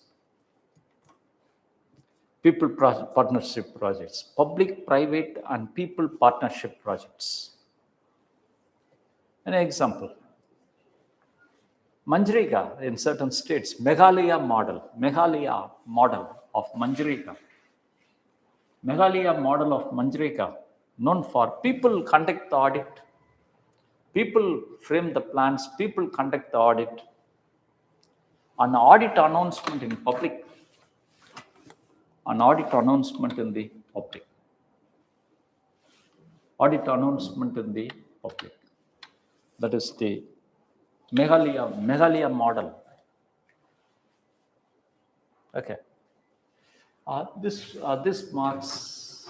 Partnership projects. Public-private and people partnership projects. An example. Manjrega in certain states, Meghalaya model of Manjrega. Meghalaya model of Manjrega, known for people conduct the audit, people frame the plans, people conduct the audit, an audit announcement in public, audit announcement in the public. That is the Meghalaya model. Okay. This marks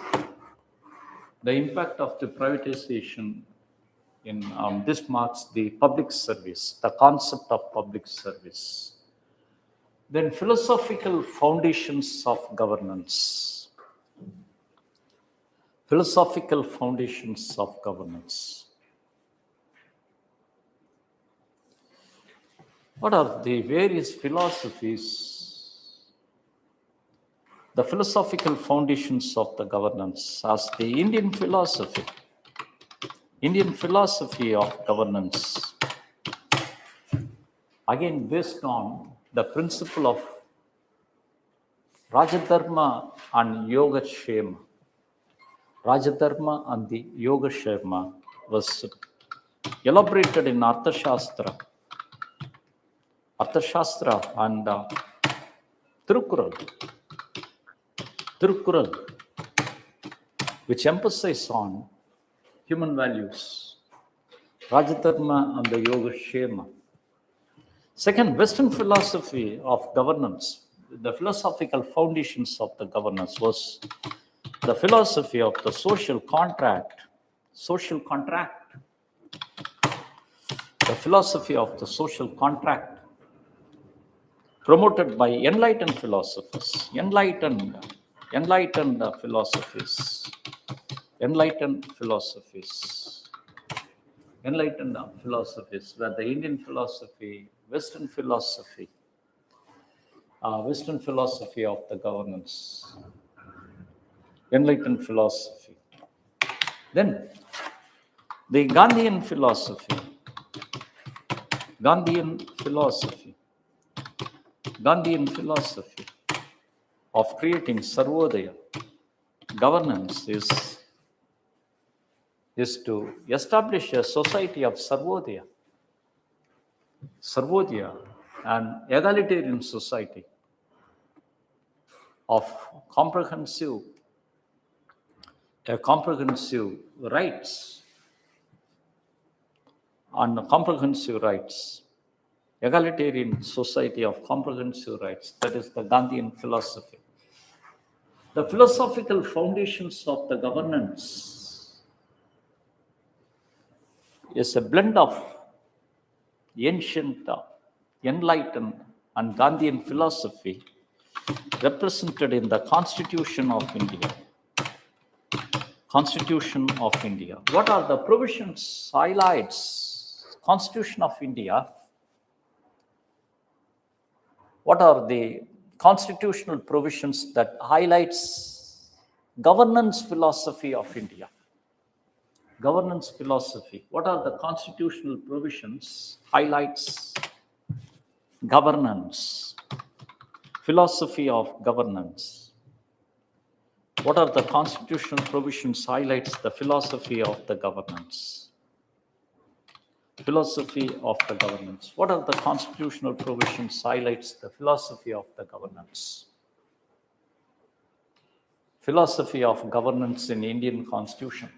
the impact of the privatization this marks the public service, the concept of public service. Then philosophical foundations of governance. Philosophical foundations of governance. What are the various philosophies? The philosophical foundations of the governance as the Indian philosophy of governance, again based on the principle of Rajadharma and Yogakshema. Rajadharma and the Yogakshema was elaborated in Arthashastra and Tirukkural, which emphasize on human values, Rajadharma and the Yogakshema. Second, Western philosophy of governance, the philosophical foundations of the governance was the philosophy of the social contract. The philosophy of the social contract promoted by enlightened philosophers, enlightened philosophies, where the Indian philosophy, Western philosophy of the governance, enlightened philosophy. Then the Gandhian philosophy of creating Sarvodaya. Governance is to establish a society of Sarvodaya, an egalitarian society of comprehensive rights, egalitarian society of comprehensive rights. That is the Gandhian philosophy. The philosophical foundations of the governance is a blend of ancient, enlightened, and Gandhian philosophy represented in the Constitution of India. What are the provisions, highlights? Constitution of India. What are the constitutional provisions that highlights governance philosophy of India? Governance philosophy. What are the constitutional provisions highlights governance? Philosophy of governance. What are the constitutional provisions highlights the philosophy of the governance? Philosophy of the governance. What are the constitutional provisions highlights the philosophy of the governance? Philosophy of governance in Indian Constitution.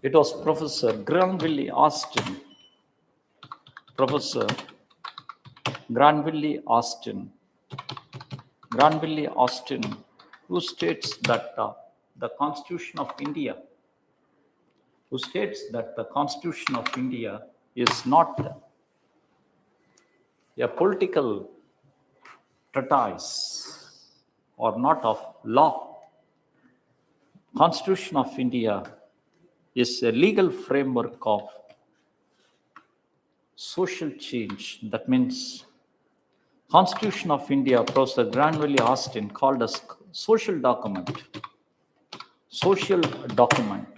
It was Professor Granville Austin, who states that the Constitution of India is not a political treatise or not of law. Constitution of India is a legal framework of social change. That means Constitution of India, Professor Granville Austin called as social document. Social document.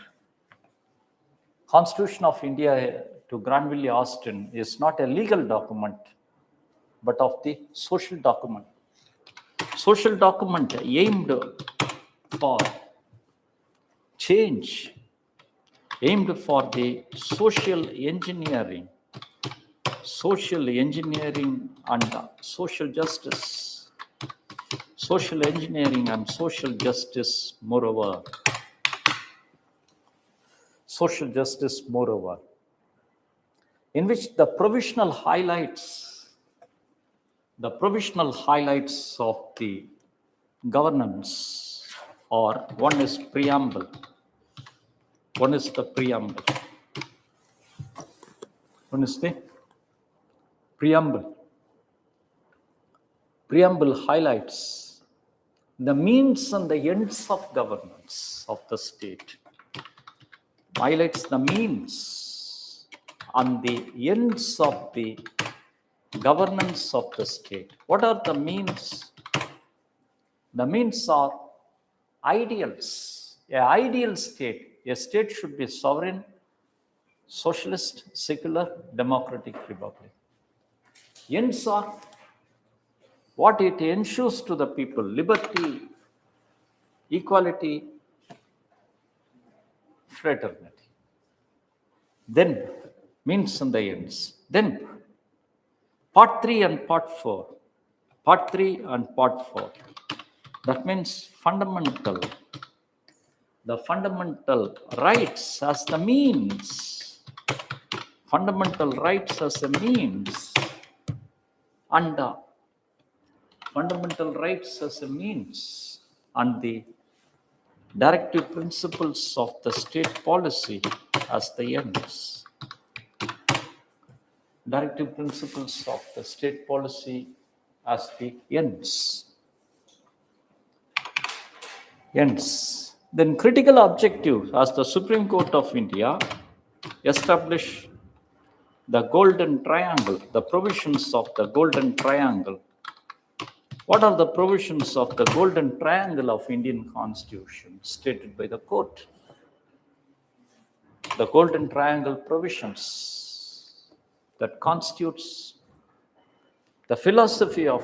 Constitution of India to Granville Austin is not a legal document, but of the social document. Social document aimed for change, aimed for the social engineering and social justice. Social engineering and social justice, moreover. Social justice, moreover, in which the provisional highlights of the governance are: one is preamble, one is the preamble, one is the preamble. Preamble highlights the means and the ends of governance of the state. Highlights the means and the ends of the governance of the state. What are the means? The means are ideals. An ideal state. A state should be sovereign, socialist, secular, democratic republic. Ends are what it ensures to the people: liberty, equality, fraternity. Then means and the ends. Then part 3 and part 4. Part 3 and part 4. That means the fundamental rights as the means. Fundamental rights as a means. And fundamental rights as a means. And the directive principles of the state policy as the ends. Directive principles of the state policy as the ends. Ends. Then critical objective, as the Supreme Court of India established the golden triangle, the provisions of the golden triangle. What are the provisions of the golden triangle of Indian Constitution stated by the court? The golden triangle provisions that constitutes the philosophy of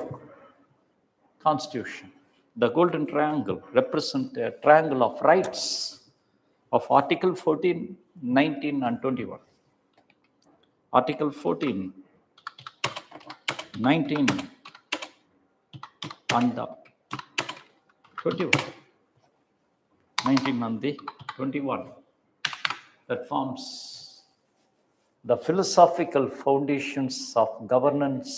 Constitution. The golden triangle represents a triangle of rights of Article 14, 19 and 21. Article 14, 19 and 21. 19 and the 21. That forms the philosophical foundations of governance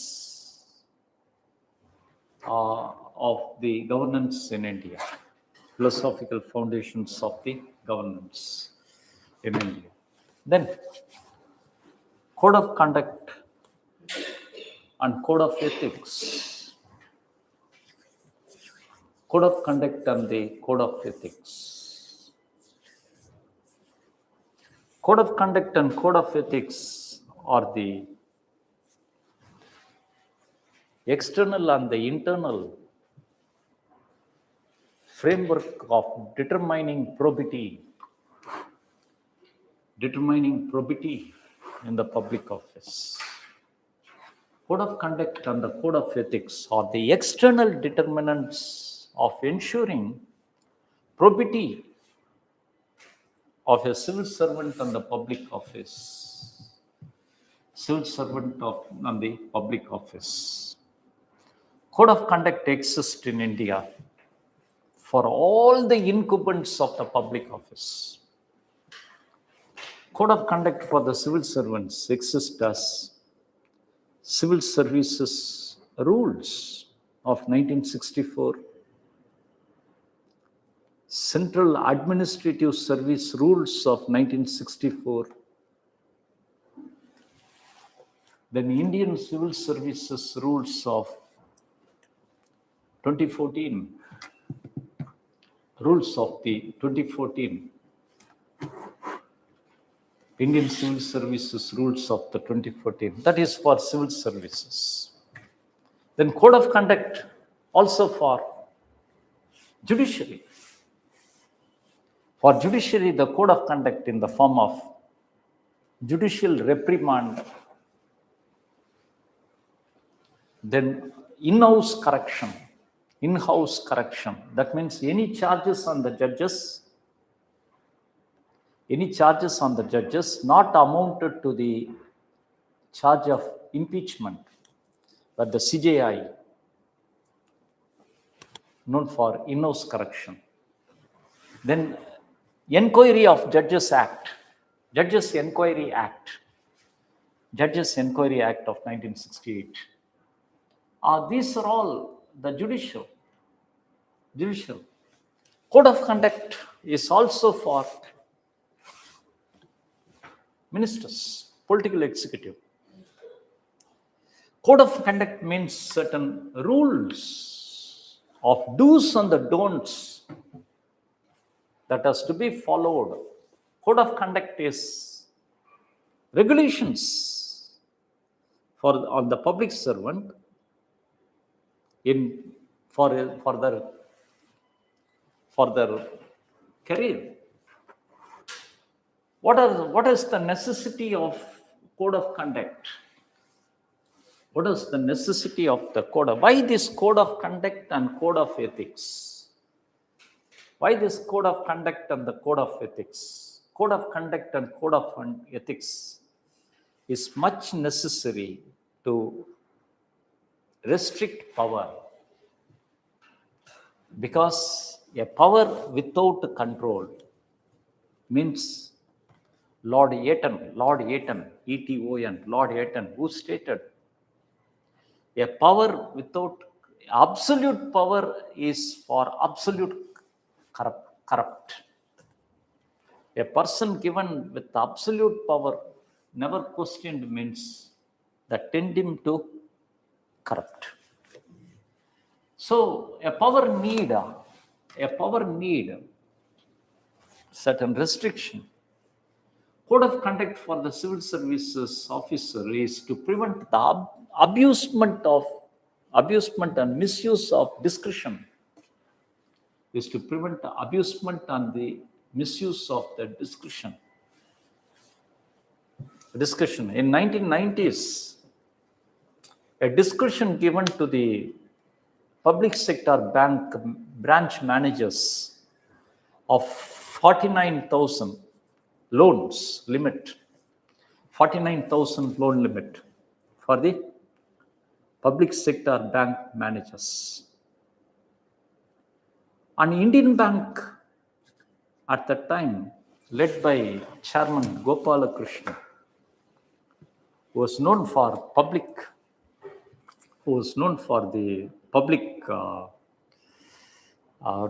of the governance in India. Philosophical foundations of the governance in India. Then code of conduct and code of ethics. Code of conduct and the code of ethics. Code of conduct and code of ethics are the external and the internal framework of determining probity in the public office. Code of conduct and the code of ethics are the external determinants of ensuring probity of a civil servant and the public office. Civil servant and the public office. Code of conduct exists in India for all the incumbents of the public office. Code of conduct for the civil servants exists as Civil Services Rules of 1964, Central Administrative Service Rules of 1964, then Indian Civil Services Rules of 2014 rules of the 2014 Indian Civil Services rules of the 2014. That is for civil services. Then code of conduct also for judiciary. For judiciary, the code of conduct in the form of judicial reprimand, then in-house correction. In-house correction. That means any charges on the judges not amounted to the charge of impeachment, but the CJI, known for in-house correction. Then Enquiry of Judges Act, Judges Enquiry Act of 1968. These are all the judicial. Code of conduct is also for ministers, political executive. Code of conduct means certain rules of do's and the don'ts that has to be followed. Code of conduct is regulations on the public servant for their career. What is the necessity of code of conduct? What is the necessity of the code of? Why this code of conduct and code of ethics? Why this code of conduct and the code of ethics? Code of conduct and code of ethics is much necessary to restrict power, because a power without control means Lord Eaton, E-T-O-N, Lord Eaton, who stated, a power without absolute power is for absolute corrupt. A person given with absolute power, never questioned, means that tend him to corrupt. So a power need certain restriction. Code of conduct for the civil services officer is to prevent the abusement and misuse of discretion. Is to prevent the abusement and the misuse of the discretion. In 1990s, a discretion given to the public sector bank branch managers of 49,000 loans limit, 49,000 loan limit for the public sector bank managers. An Indian bank at that time, led by Chairman Gopalakrishnan, who was known for the public,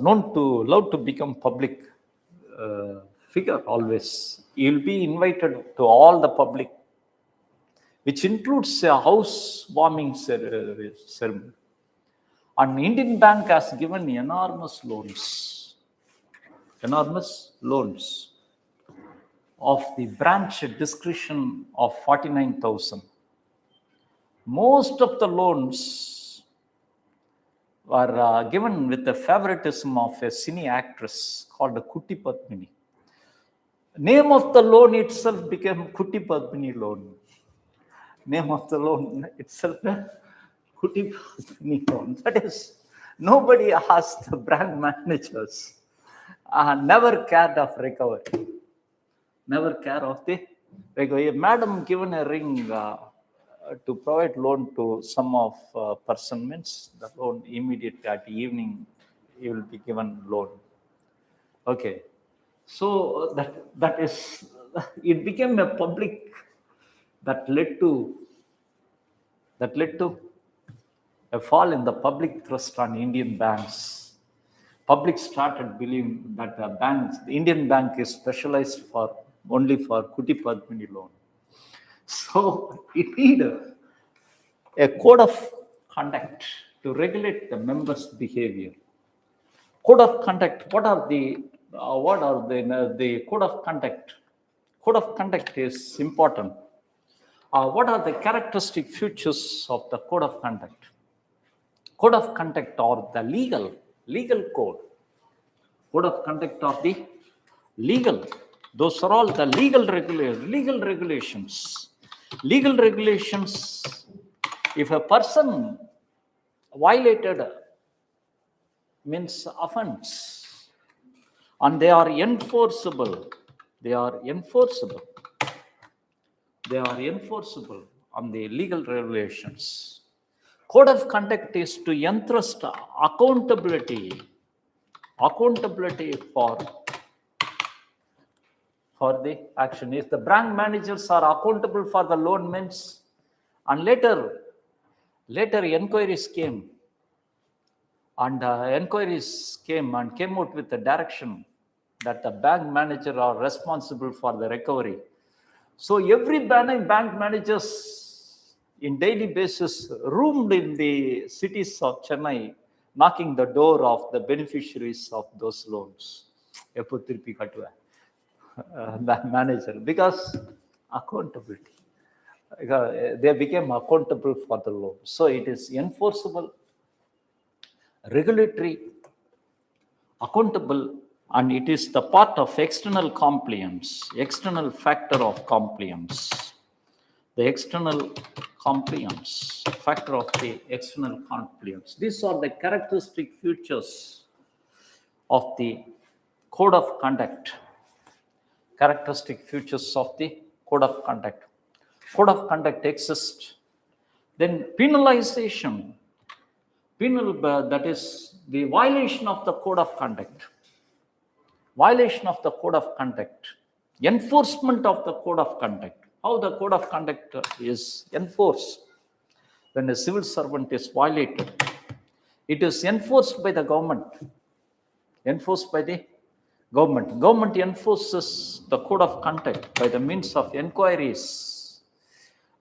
known to love to become public figure always. He will be invited to all the public, which includes a housewarming ceremony. An Indian bank has given enormous loans of the branch discretion of 49,000. Most of the loans were given with the favoritism of a cine actress called Kutti Padmini. Name of the loan itself became Kutti Padmini loan. Name of the loan itself, Kutti Padmini loan. That is, nobody asked the brand managers. Never cared of recovery. Never care of the recovery. Madam given a ring to provide loan to some of person, means the loan immediately at evening he will be given loan. Okay, so that is, it became a public, that led to a fall in the public trust on Indian banks. Public started believing that the Indian bank is specialized only for Kutti Padmini loan. So it needed a code of conduct to regulate the members' behavior. Code of conduct. What are the code of conduct? Code of conduct is important. What are the characteristic features of the code of conduct? Code of conduct or the legal code. Code of conduct or the legal. Those are all the legal regulations. Legal regulations. If a person violated means offense, and they are enforceable. They are enforceable on the legal regulations. Code of conduct is to entrust accountability for the action. If the branch managers are accountable for the loan means, and later inquiries came, and came out with the direction that the bank manager are responsible for the recovery. So every bank managers in daily basis roamed in the cities of Chennai, knocking the door of the beneficiaries of those loans. The manager, because accountability. They became accountable for the loan. So it is enforceable, regulatory, accountable, and it is the part of external compliance, external factor of compliance. The external compliance, factor of the external compliance. These are the characteristic features of the code of conduct. Characteristic features of the code of conduct. Code of conduct exists. Then penalization. That is the violation of the code of conduct. Violation of the code of conduct. Enforcement of the code of conduct. How the code of conduct is enforced. When a civil servant is violated, it is enforced by the government. Enforced by the government. Government enforces the code of conduct by the means of inquiries.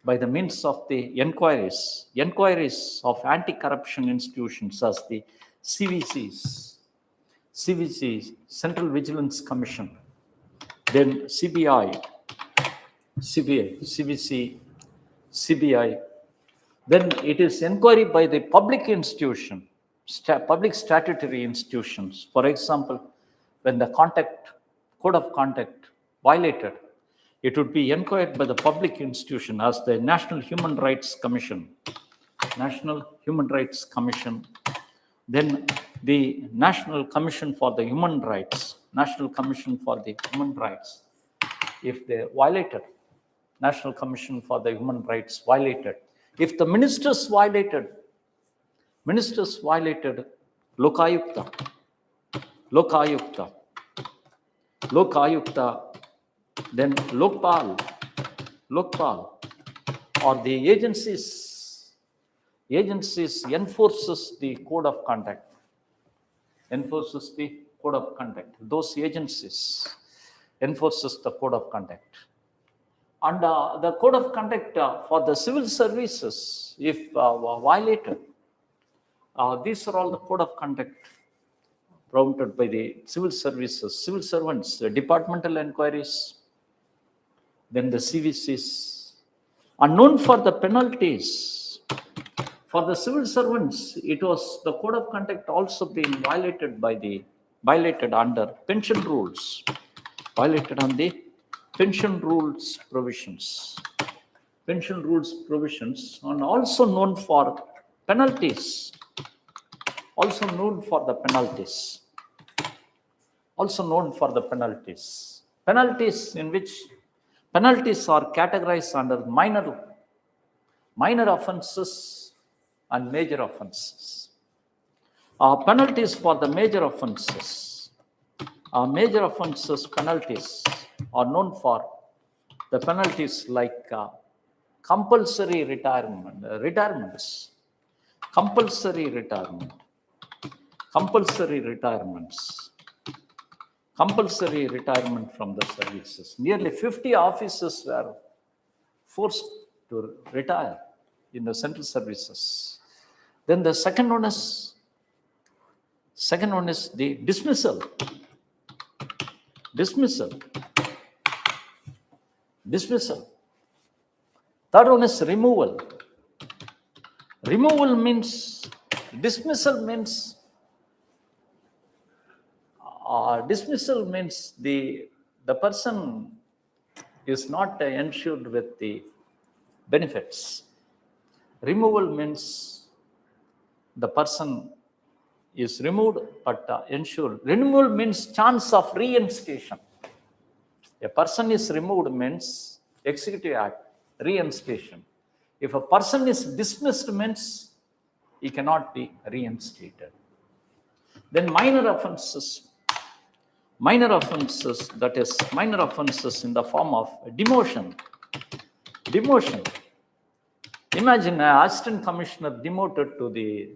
By the means of the inquiries of anti-corruption institutions as the CVCs, Central Vigilance Commission, then CBI, CVC, CBI. Then it is inquiry by the public institution, public statutory institutions. For example, when the code of conduct violated, it would be inquired by the public institution as the National Human Rights Commission. Then the National Commission for the Human Rights. If they violated, National Commission for the Human Rights violated. If the ministers violated, Lokayukta, then Lokpal, or the agencies enforces the code of conduct. Those agencies enforces the code of conduct. And the code of conduct for the civil services, if violated, these are all the code of conduct promoted by the civil services, civil servants, the departmental inquiries, then the CVCs are known for the penalties. For the civil servants, it was the code of conduct also being violated under pension rules, violated on the pension rules provisions, and also known for penalties. Penalties are categorized under minor offenses and major offenses. Penalties for the major offenses. Penalties are known for the penalties like compulsory retirement from the services. Nearly 50 officers were forced to retire in the central services. Then the second one is the dismissal. Third one is removal. Dismissal means the person is not ensured with the benefits. Removal means the person is removed but ensured. Removal means chance of reinstation. A person is removed means executive act, reinstation. If a person is dismissed means he cannot be reinstated. Then minor offenses, that is minor offenses in the form of demotion. Imagine an assistant commissioner demoted to the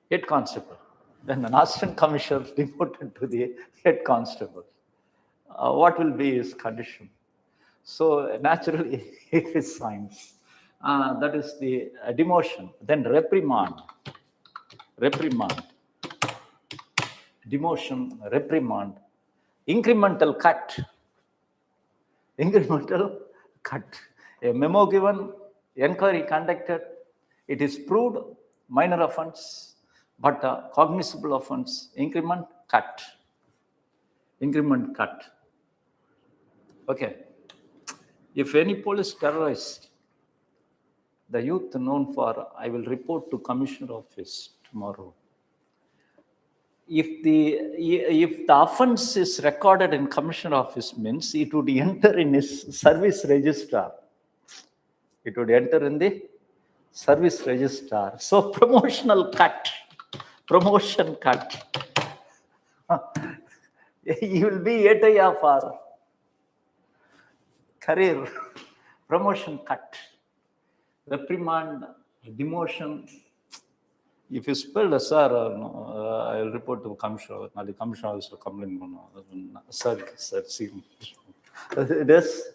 head constable. Then an assistant commissioner demoted to the head constable. What will be his condition? So naturally, it is science. That is the demotion. Then reprimand. Demotion, reprimand. Incremental cut. A memo given, inquiry conducted. It is proved minor offense, but cognizable offense. Increment cut. Okay. If any police terrorist, the youth known for, I will report to Commissioner Office tomorrow. If the offense is recorded in Commissioner Office means it would enter in his service register. So promotion cut. He will be etaya for career. Promotion cut. Reprimand, demotion. If you spell sir, I will report to Commissioner. The Commissioner also complain. Sir, see. It is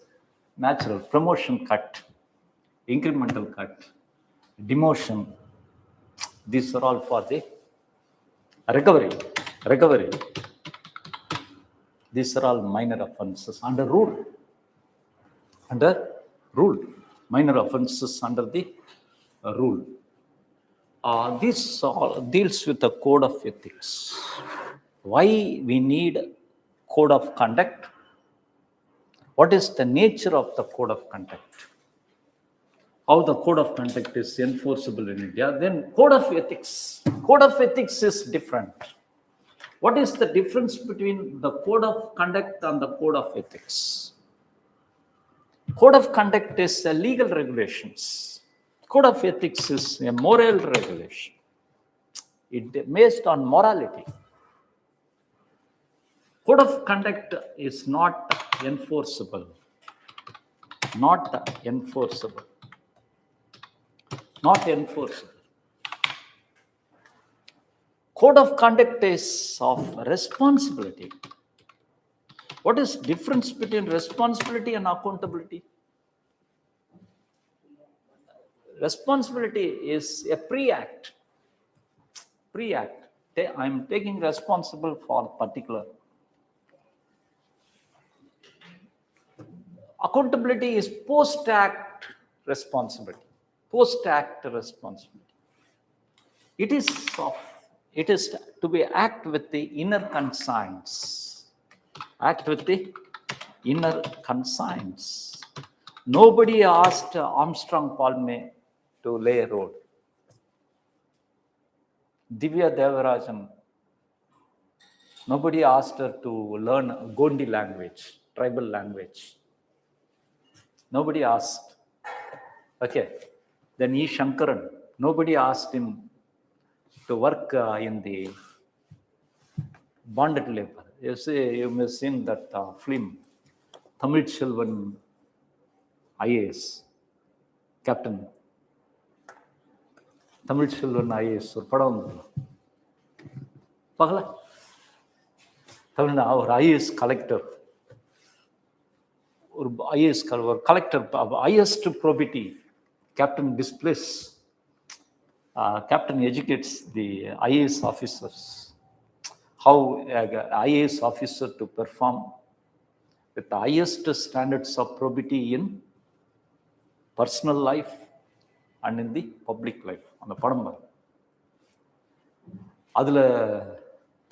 natural. Promotion cut, incremental cut, demotion. These are all for the recovery. These are all minor offenses under rule. Minor offenses under the rule. This all deals with the code of ethics. Why we need code of conduct? What is the nature of the code of conduct? How the code of conduct is enforceable in India? Then code of ethics. Code of ethics is different. What is the difference between the code of conduct and the code of ethics? Code of conduct is a legal regulations. Code of ethics is a moral regulation. It is based on morality. Code of conduct is not enforceable. Code of conduct is of responsibility. What is the difference between responsibility and accountability? Responsibility is a pre-act. I am taking responsible for particular. Accountability is post-act responsibility. It is to be act with the inner conscience. Nobody asked Armstrong Palme to lay a road. Divya Devarajan, nobody asked her to learn Gondi language, tribal language. Nobody asked. Okay. Then E. Shankaran, nobody asked him to work in the bonded labor. You may have seen that film, Tamil Selvan IAS, Captain. Tamil Selvan IAS, ஒரு படம் வந்து பார்க்கல தமிழ்ல ஒரு IAS collector collector highest ப்ராபிட்டி captain displays Captain educates the IAS officers, how IAS officer to perform with the highest standards of probity in personal life and in the public life. அந்த படம் அதில்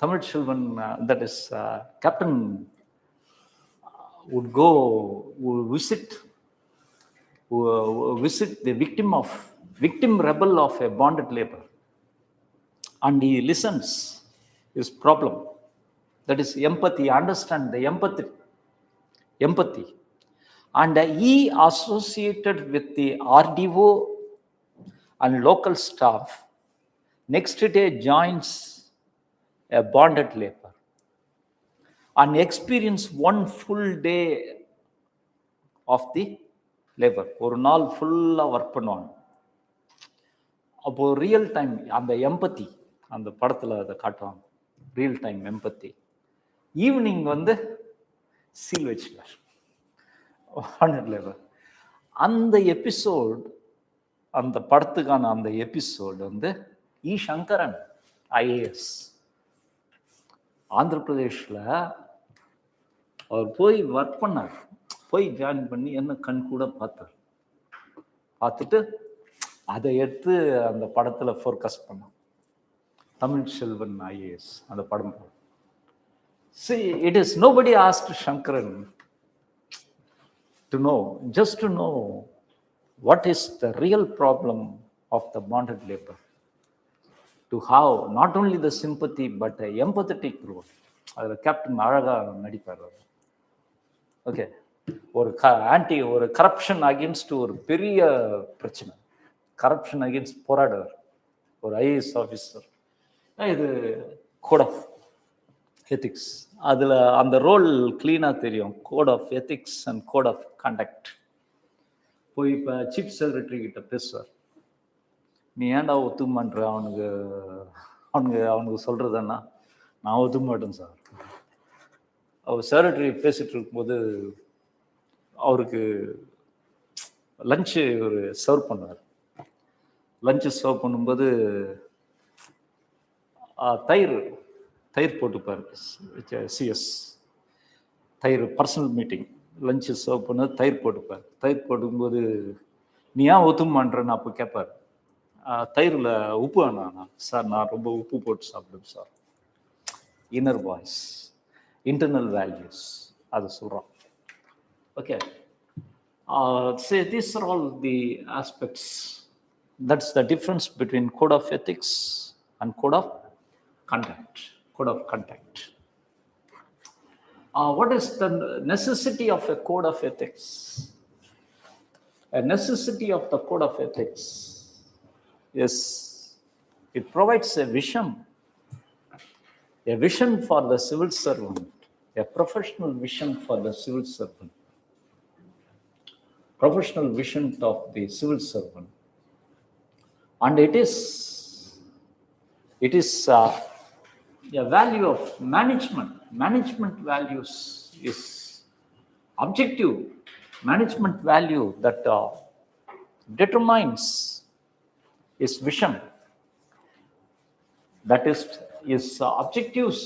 Tamil Selvan, that is Captain would visit the victim rebel of a bonded labor, and he listens his problem. That is empathy, understand the empathy. And he associated with the RDO and local staff. Next day joins a bonded labor and experience one full day of the labor. ஒரு நாள் ஃபுல்லாக work பண்ணுவாங்க. அப்போ real time அந்த எம்பத்தி அந்த படத்தில் அதை காட்டுவாங்க, ரியல் டைம் எம்பத்தி. ஈவினிங் சீல் வச்சுட்டார் bonded labor. அந்த எபிசோட், அந்த படத்துக்கான அந்த எபிசோடு இ சங்கரன் ஐஏஎஸ் ஆந்திர பிரதேஷில் அவர் போய் ஒர்க் பண்ணார். போய் ஜாயின் பண்ணி என்ன கண் கூட பார்த்துட்டு அதை எடுத்து அந்த படத்தில் ஃபோர்காஸ்ட் பண்ணார். தமிழ் செல்வன் ஐஏஎஸ் அந்த படம். See, it is nobody asked Shankaran just to know what is the real problem of the bonded labor, to have not only the sympathy but a empathetic role. அதில் கேப்டன் அழகா நடிப்பார். Okay, ஒரு corruption against ஒரு பெரிய பிரச்சனை, corruption against போராடுவார் ஒரு IAS officer. இது கோட் ஆஃப் எத்திக்ஸ், அதில் அந்த ரோல் கிளீனாக தெரியும். Code of ethics and code of conduct. போய் இப்போ சீஃப் செக்ரட்டரி கிட்ட பேசுவார். நீ ஏன்டா ஒத்துமான்ற அவனுக்கு சொல்கிறதுன்னா, நான் ஒத்துக்க மாட்டேன் சார். அவர் செக்ரட்டரி பேசிகிட்டு இருக்கும்போது அவருக்கு லஞ்சு சர்வ் பண்ணுவார். லஞ்சு சர்வ் பண்ணும்போது தயிர் போட்டுப்பார். சிஎஸ் தயிர் பர்சனல் மீட்டிங் லஞ்சு சர்வ் பண்ண தயிர் போட்டுப்பார். தயிர் போட்டுக்கும்போது நீ ஏன் ஒத்துமான்றன்னு அப்போ கேட்பார். தயிரில் உப்பு வேணாண்ணா சார், நான் ரொம்ப உப்பு போட்டு சாப்பிடுவேன் sir. Inner voice, internal values அதை சொல்கிறான். Okay, say these are all the aspects. That's the difference between code of ethics and code of conduct. What is the necessity of a code of ethics? A necessity of the code of ethics is it provides a vision for the civil servant, a professional vision for the civil servant, professional vision of the civil servant, and it is a value of management values is objective management value that determines his vision, that is his objectives,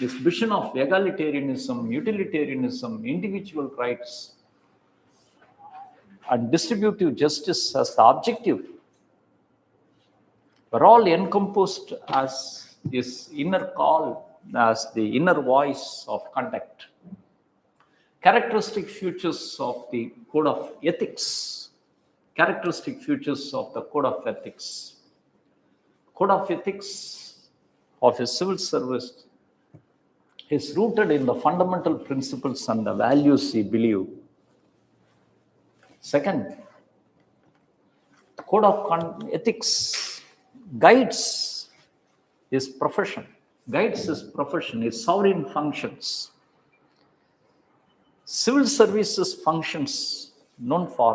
his vision of egalitarianism, utilitarianism, individual rights and distributive justice as the objective were all encompassed as his inner call, as the inner voice of conduct. Characteristic features of the code of ethics. Characteristic features of the code of ethics. Code of ethics of a civil service is rooted in the fundamental principles and the values he believes. Second, code of ethics guides his profession, his sovereign functions. Civil services functions known for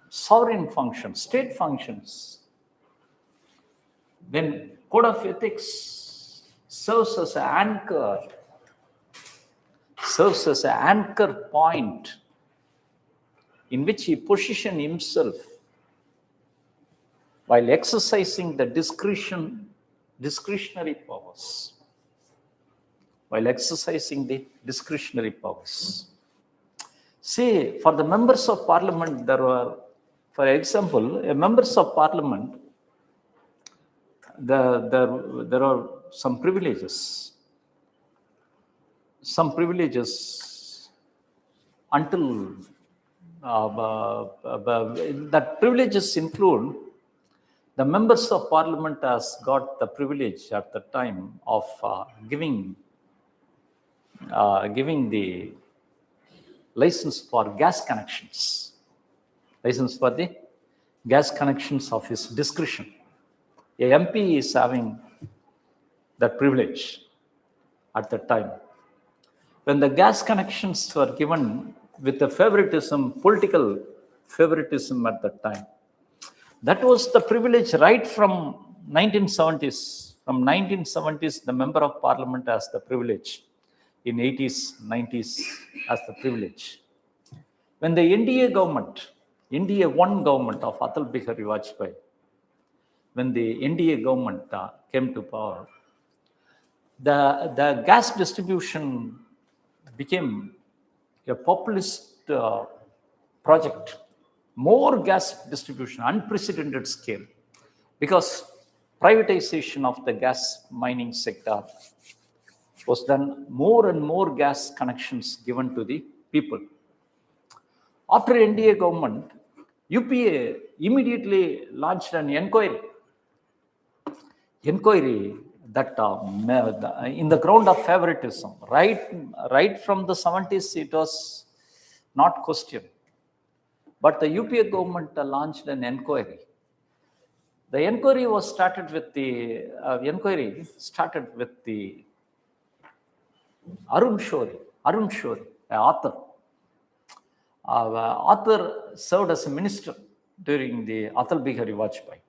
sovereign functions, state functions. Then code of ethics serves as an anchor point in which he positions himself while exercising the discretionary powers. While exercising the discretionary powers. See, for the members of parliament, there were, for example, members of parliament, there are some privileges. Some privileges until that privileges include the members of parliament has got the privilege at the time of giving the license for gas connections. License for the gas connections of his discretion. A MP is having that privilege at the time. When the gas connections were given with the favoritism, political favoritism at that time, that was the privilege right from 1970s. From 1970s, the member of parliament has the privilege. In 80s, 90s, has the privilege. When the NDA government, NDA one government of Atal Bihari Vajpayee, when the NDA government came to power, the gas distribution became a populist project. More gas distribution, unprecedented scale, because privatization of the gas mining sector was done. More and more gas connections given to the people. After NDA government, UPA immediately launched an inquiry that in the ground of favoritism, right from the 70s, it was not questioned. But the UPA government launched an inquiry. The inquiry was started with the Arun Shourie, an author. Author served as a minister during the Atal Bihari Vajpayee.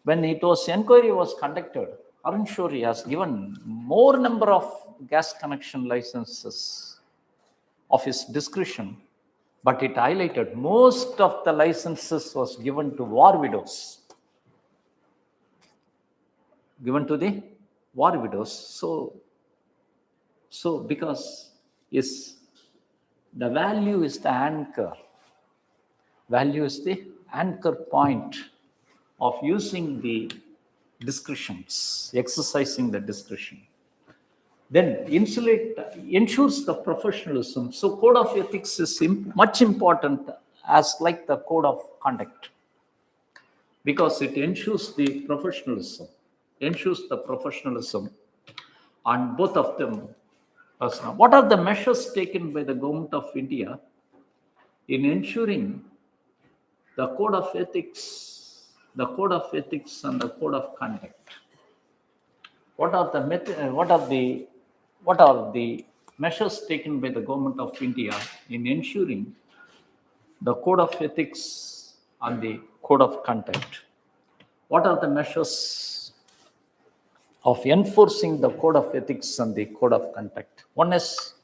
When inquiry was conducted, Arun Shourie has given more number of gas connection licenses of his discretion, but it highlighted most of the licenses was given to war widows. Given to the war widows. So because the value is the anchor. Value is the anchor point of using the discretions, exercising the discretion. Then ensures the professionalism. So code of ethics is much important as like the code of conduct, because it ensures the professionalism. And both of them. What are the measures taken by the government of India in ensuring the code of ethics and the code of conduct? What are the measures taken by the government of India in ensuring the code of ethics and the code of conduct? What are the measures of enforcing the code of ethics and the code of conduct? One is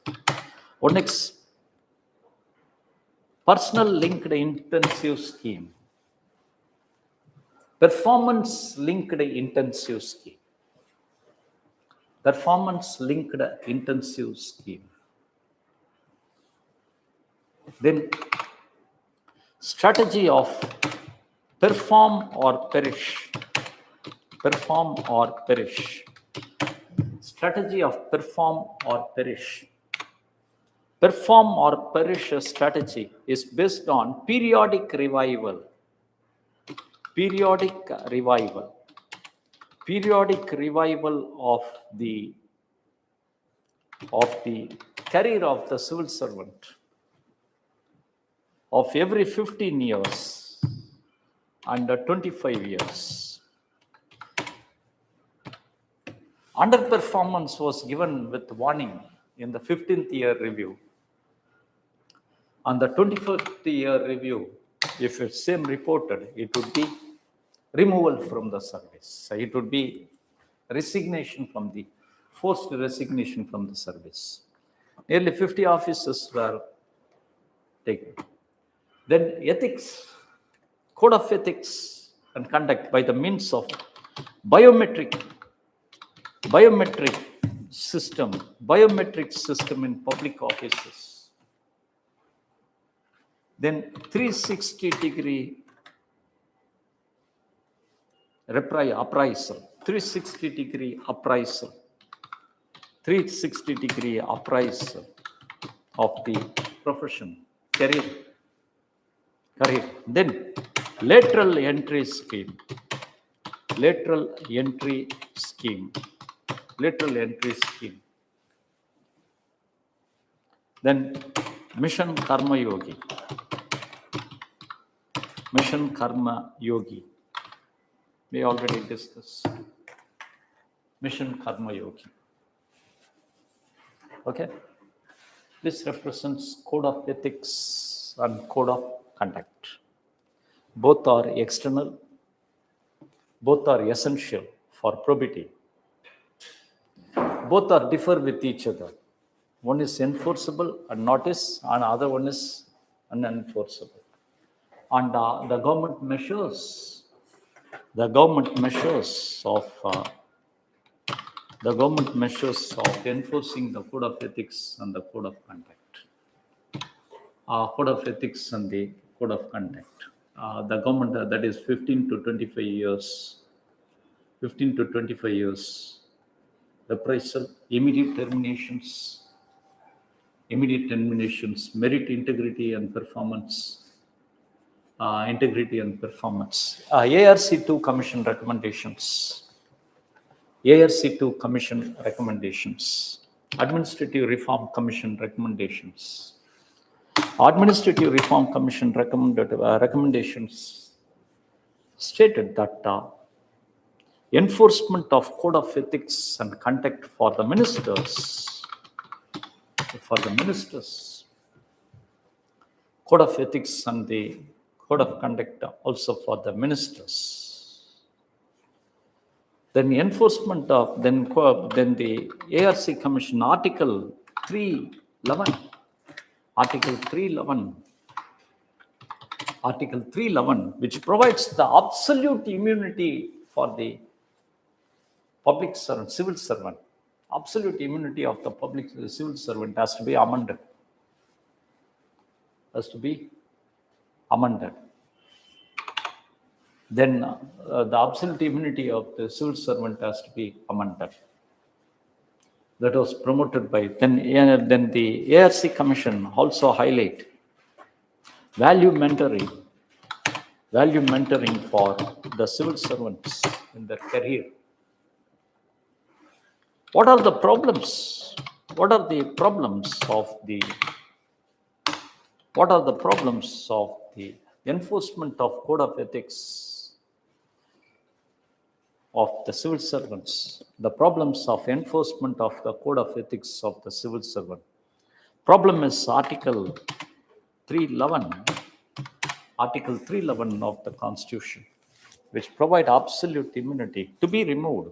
personal linked intensive scheme, performance linked intensive scheme, then strategy of perform or perish. Strategy of perform or perish. Perform or perish strategy is based on periodic revival of the career of the civil servant of every 15 years and 25 years. Underperformance was given with warning in the 15th year review. On the 25th year review, if it's same reported, it would be removal from the service. It would be forced resignation from the service. Nearly 50 officers were taken. Then ethics, code of ethics and conduct by the means of biometric system in public offices. Then 360-degree appraisal, 360-degree appraisal of the profession, career. Then lateral entry scheme. Then Mission Karma Yogi. We already discussed Mission Karma Yogi. Okay. This represents code of ethics and code of conduct. Both are external, both are essential for probity. Both are differ with each other. One is enforceable and other one is unenforceable. And the government measures of enforcing the code of ethics and the code of conduct. Code of ethics and the code of conduct. The government, that is 15 to 25 years, reprisal, immediate terminations, merit, integrity and performance. ARC2 Commission recommendations. Administrative Reform Commission recommendations. Administrative Reform Commission recommendations stated that enforcement of code of ethics and conduct for the ministers, code of ethics and the code of conduct also for the ministers. Then enforcement of then the ARC Commission Article 311, which provides the absolute immunity for the public servant, civil servant. Absolute immunity of the public civil servant has to be amended. Then the absolute immunity of the civil servant has to be amended. That was promoted by then the ARC Commission also highlight value mentoring for the civil servants in their career. What are the problems of the enforcement of code of ethics of the civil servants? The problems of enforcement of the code of ethics of the civil servant. Problem is Article 311 of the Constitution, which provide absolute immunity to be removed,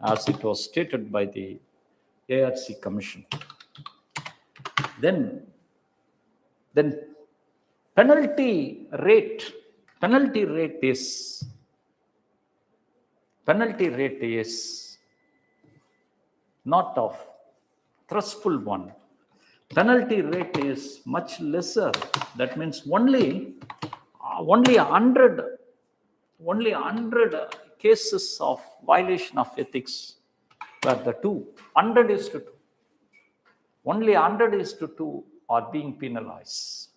as it was stated by the ARC Commission. Then penalty rate is not of trustful one. Penalty rate is much lesser. That means only 100 cases of violation of ethics where the 100:2. Only 100:2 are being penalized.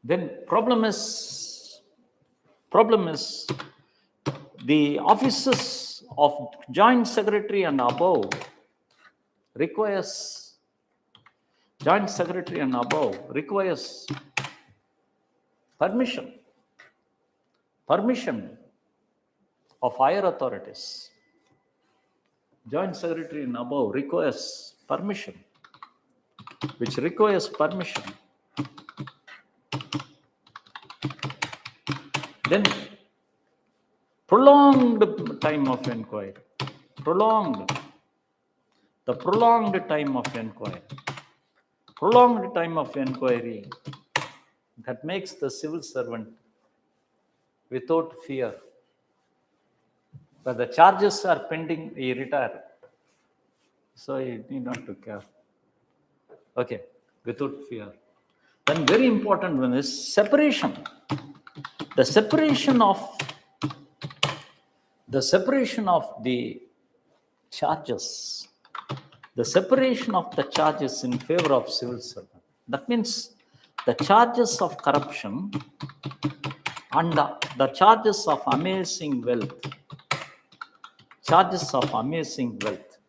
Then problem is the offices of joint secretary and above requires permission of higher authorities. Joint secretary and above requires permission, Then prolonged time of inquiry, The prolonged time of inquiry. Prolonged time of inquiry that makes the civil servant without fear. But the charges are pending, he retire. So you need not to care. Okay, without fear. Then very important one is separation. The separation of the charges. The separation of the charges in favor of civil servant. That means the charges of corruption and the charges of amazing wealth. Charges of amazing wealth.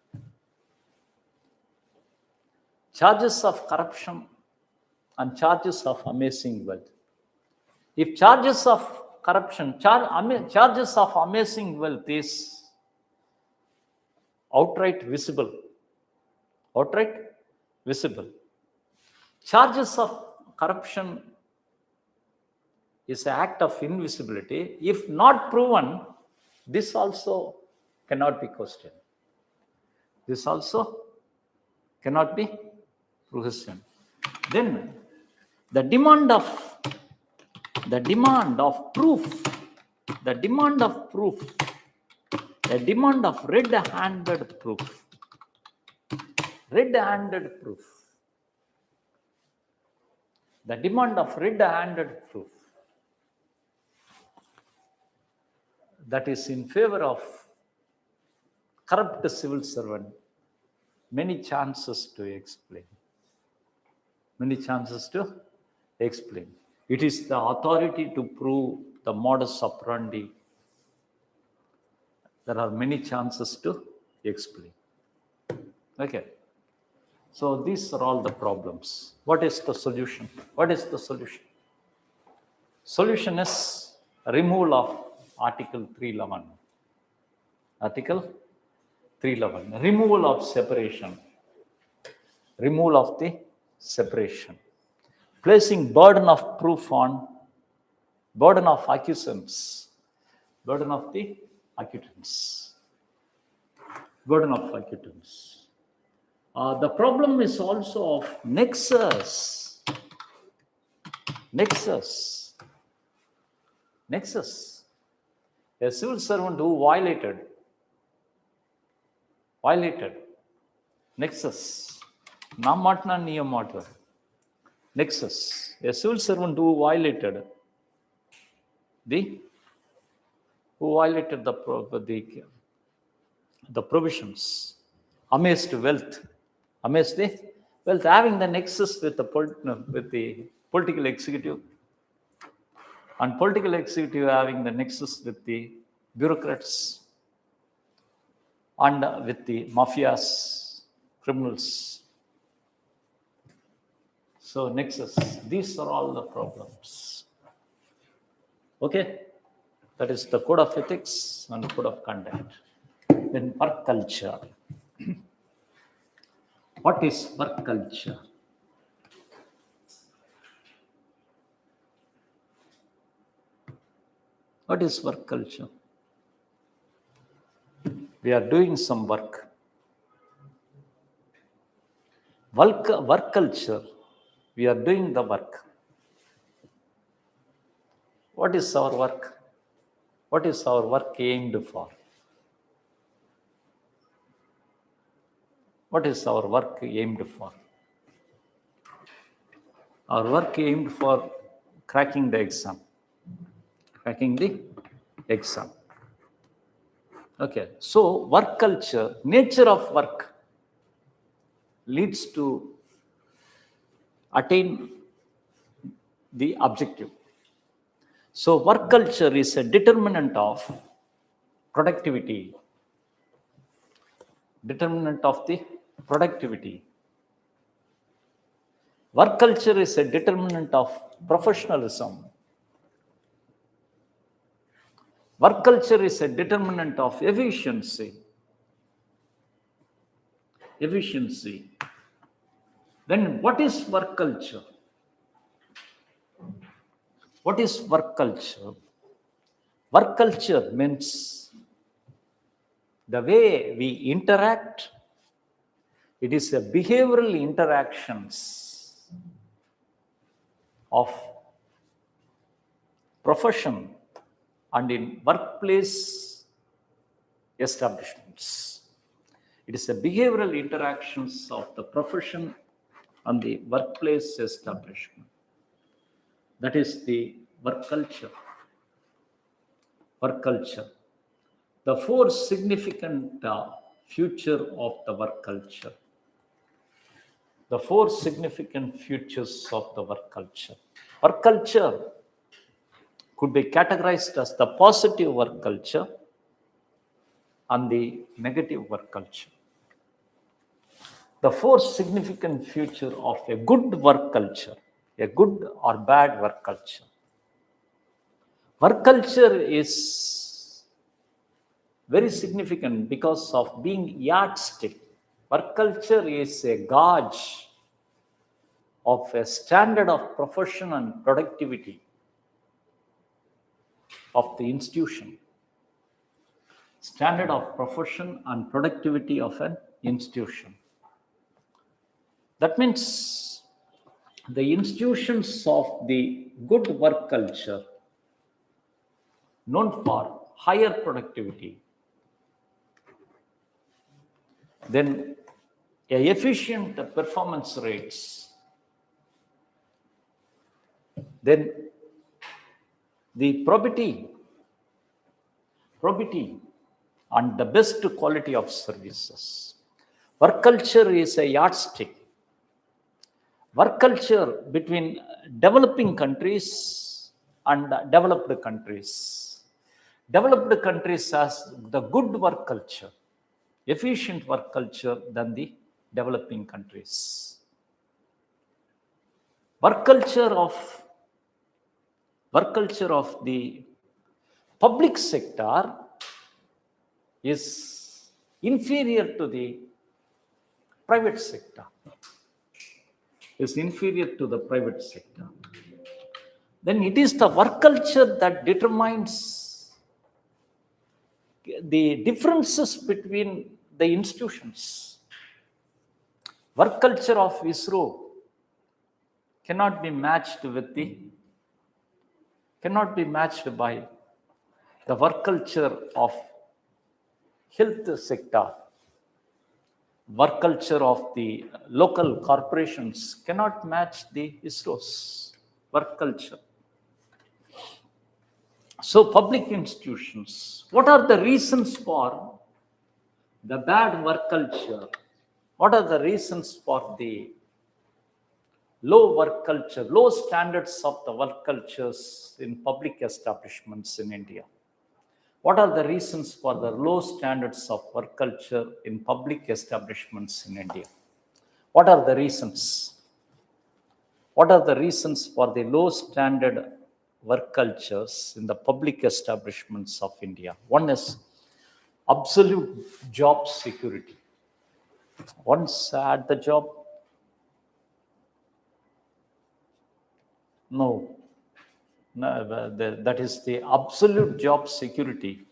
Charges of corruption and charges of amazing wealth. If charges of corruption, charges of amazing wealth is outright visible. Outright visible. Charges of corruption is an act of invisibility. If not proven, this also cannot be questioned. This also cannot be questioned. Then the demand of proof, the demand of red-handed proof. Red-handed proof. The demand of red-handed proof that is in favor of corrupt civil servant, many chances to explain. Many chances to explain. It is the authority to prove the modus operandi. There are many chances to explain. Okay. So these are all the problems. What is the solution? What is the solution? Solution is removal of Article 311. Article 311. Removal of separation. Removal of the separation. Placing burden of proof on burden of accusants. Burden of the accusants. Burden of accusants. The problem is also of nexus. Nexus. Nexus. A civil servant who violated nexus. Namatna niyamata. Nexus. A civil servant who violated the provisions. Amazed wealth, having the nexus with the political executive, and political executive having the nexus with the bureaucrats and with the mafias, criminals. So nexus, these are all the problems. Okay, that is the code of ethics and code of conduct. Then work culture. What is work culture? What is work culture? We are doing some work. Work culture, we are doing the work. What is our work? What is our work aimed for? What is our work aimed for? Our work aimed for cracking the exam. Cracking the exam. Okay, so work culture, nature of work leads to attain the objective. So work culture is a determinant of productivity. Determinant of the productivity. Work culture is a determinant of professionalism. Work culture is a determinant of efficiency. Efficiency. Then what is work culture? What is work culture? Work culture means the way we interact It is a behavioral interactions of profession and in workplace establishments. It is a behavioral interactions of the profession and the workplace establishment. That is the work culture. Work culture. The four significant future of the work culture. The four significant futures of the work culture. Work culture could be categorized as the positive work culture and the negative work culture. The four significant future of a good work culture, a good or bad work culture. Work culture is very significant because of being yardstick. Work culture is a gauge of a standard of profession and productivity of the institution. Standard of profession and productivity of an institution. That means the institutions of the good work culture known for higher productivity, then efficient performance rates, then the probity and the best quality of services. Work culture is a yardstick. Work culture between developing countries and developed countries. Developed countries has the good work culture, efficient work culture than the developing countries. Work culture of the public sector is inferior to the private sector. Is inferior to the private sector. Then it is the work culture that determines the differences between the institutions. Work culture of ISRO cannot be matched by the work culture of health sector. Work culture of the local corporations cannot match the ISRO's work culture. So public institutions, what are the reasons for the bad work culture? What are the reasons for the low work culture, low standards of the work cultures in public establishments in India? What are the reasons for the low standards of work culture in public establishments in India? What are the reasons? What are the reasons for the low standard work cultures in the public establishments of India? One is absolute job security. Once at the job, that is the absolute job security,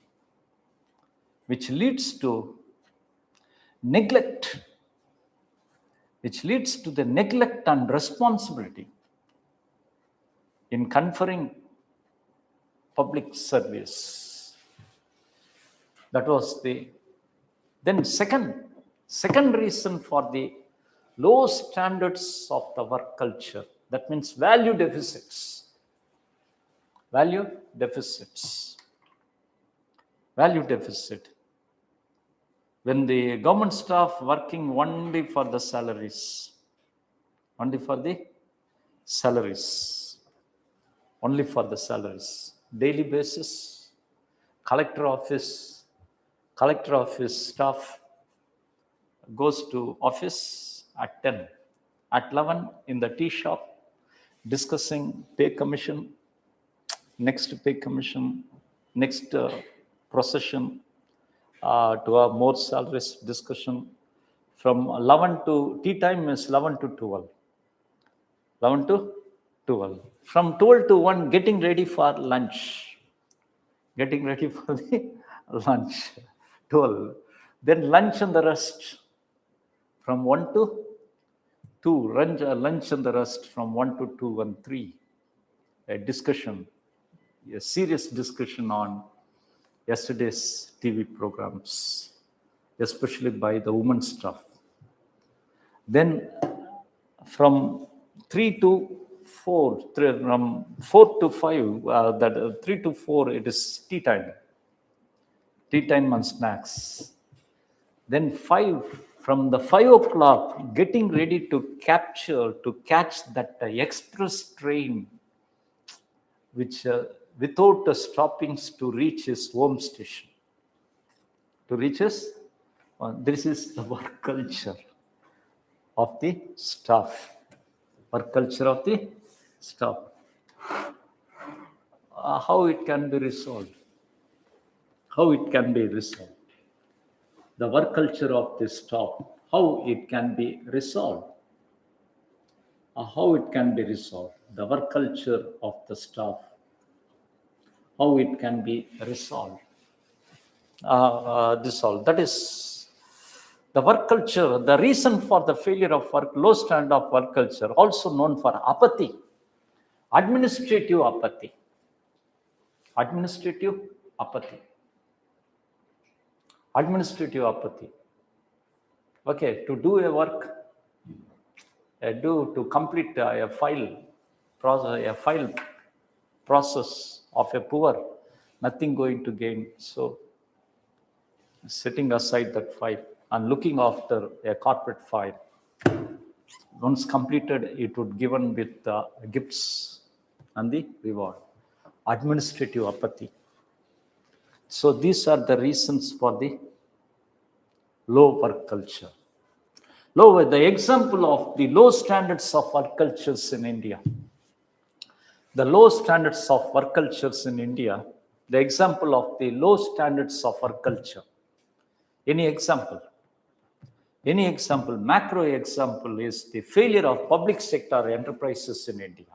which leads to neglect, and responsibility in conferring public service. That was the then second reason for the low standards of the work culture. That means value deficits. Value deficit. When the government staff working only for the salaries, daily basis, collector office staff goes to office at 10, at 11 in the tea shop, discussing pay commission, next pay commission, next procession, to have more salaries discussion. From 11 to tea time is 11 to 12. 11 to 12. From 12 to 1, getting ready for lunch. Getting ready for the lunch. 12. Then lunch and the rest. from 1 to 2, lunch and the rest from 1 to 2 and 3. A discussion, a serious discussion on yesterday's TV programs, especially by the women's staff. Then from 3 to 4, from 4 to 5, 3 to 4, it is tea time and snacks. Then 5, from the 5 o'clock, getting ready to catch that express train, which without the stoppings to reach his home station. This is the work culture of the staff. Work culture of the staff. How it can be resolved? The work culture of the staff. How it can be resolved? The work culture of the staff. How it can be resolved? That is the work culture. The reason for the failure of low standard of work culture, also known for apathy, administrative apathy. Okay, to do a work, to complete a file process of a poor, nothing going to gain. So setting aside that file and looking after a corporate file, once completed, it would given with gifts and the reward. Administrative apathy. So these are the reasons for the low work culture. The example of the low standards of work cultures in India. The low standards of work cultures in India. The example of the low standards of work culture. Any example? Macro example is the failure of public sector enterprises in India.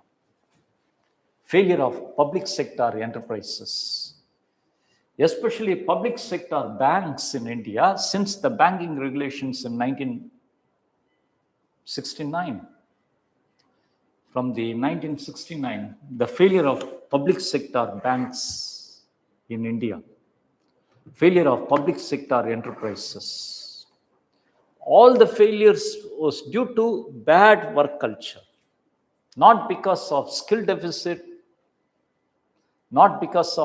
Especially public sector banks in India, since the banking regulations in 1969. From the 1969, the failure of public sector banks in India, failure of public sector enterprises. All the failures was due to bad work culture, not because of skill deficit, and not because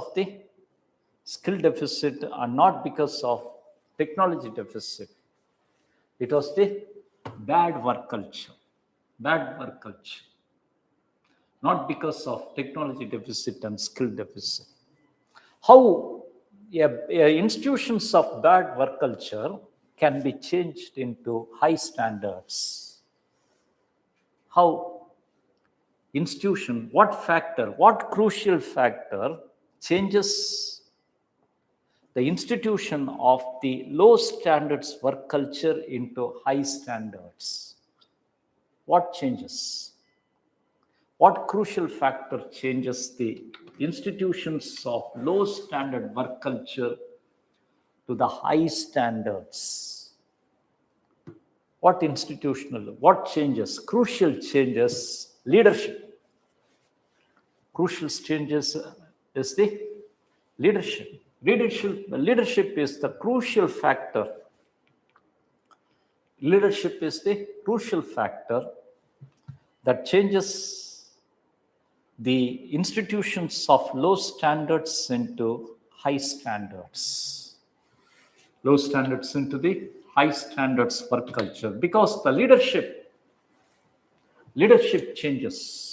of technology deficit. It was the bad work culture. Not because of technology deficit and skill deficit. How institutions of bad work culture can be changed into high standards? How institution, what crucial factor changes the institution of the low standards work culture into high standards? What changes? What crucial factor changes the institutions of low standard work culture to the high standards? What changes? Crucial changes, leadership. Crucial changes is the leadership. Leadership is the crucial factor. Leadership is the crucial factor that changes the institutions of low standards into high standards. Low standards into the high standards work culture, because the leadership changes.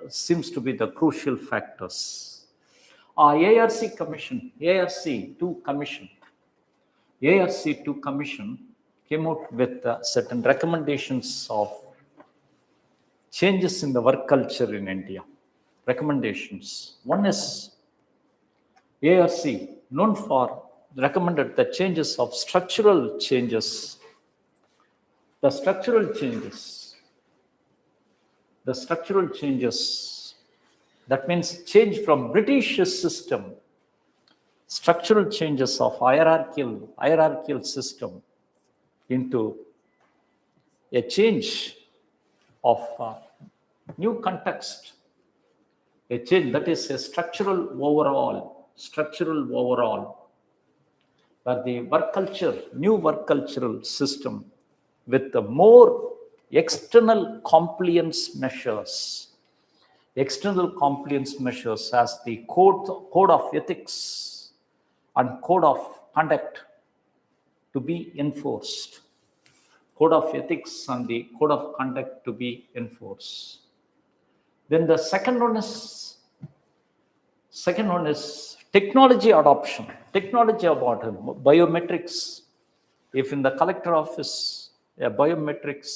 Seems to be the crucial factors. ARC2 commission came out with certain recommendations of changes in the work culture in India. Recommendations. One is ARC, known for recommended the changes of structural changes. The structural changes, that means change from British system structural changes of hierarchical system into a change of new context, a change that is a structural overall, where the new work cultural system with the more external compliance measures as the code of ethics and code of conduct to be enforced. Code of ethics and the code of conduct to be enforced. Then the second one is technology adoption. Technology about biometrics. If in the collector office a biometric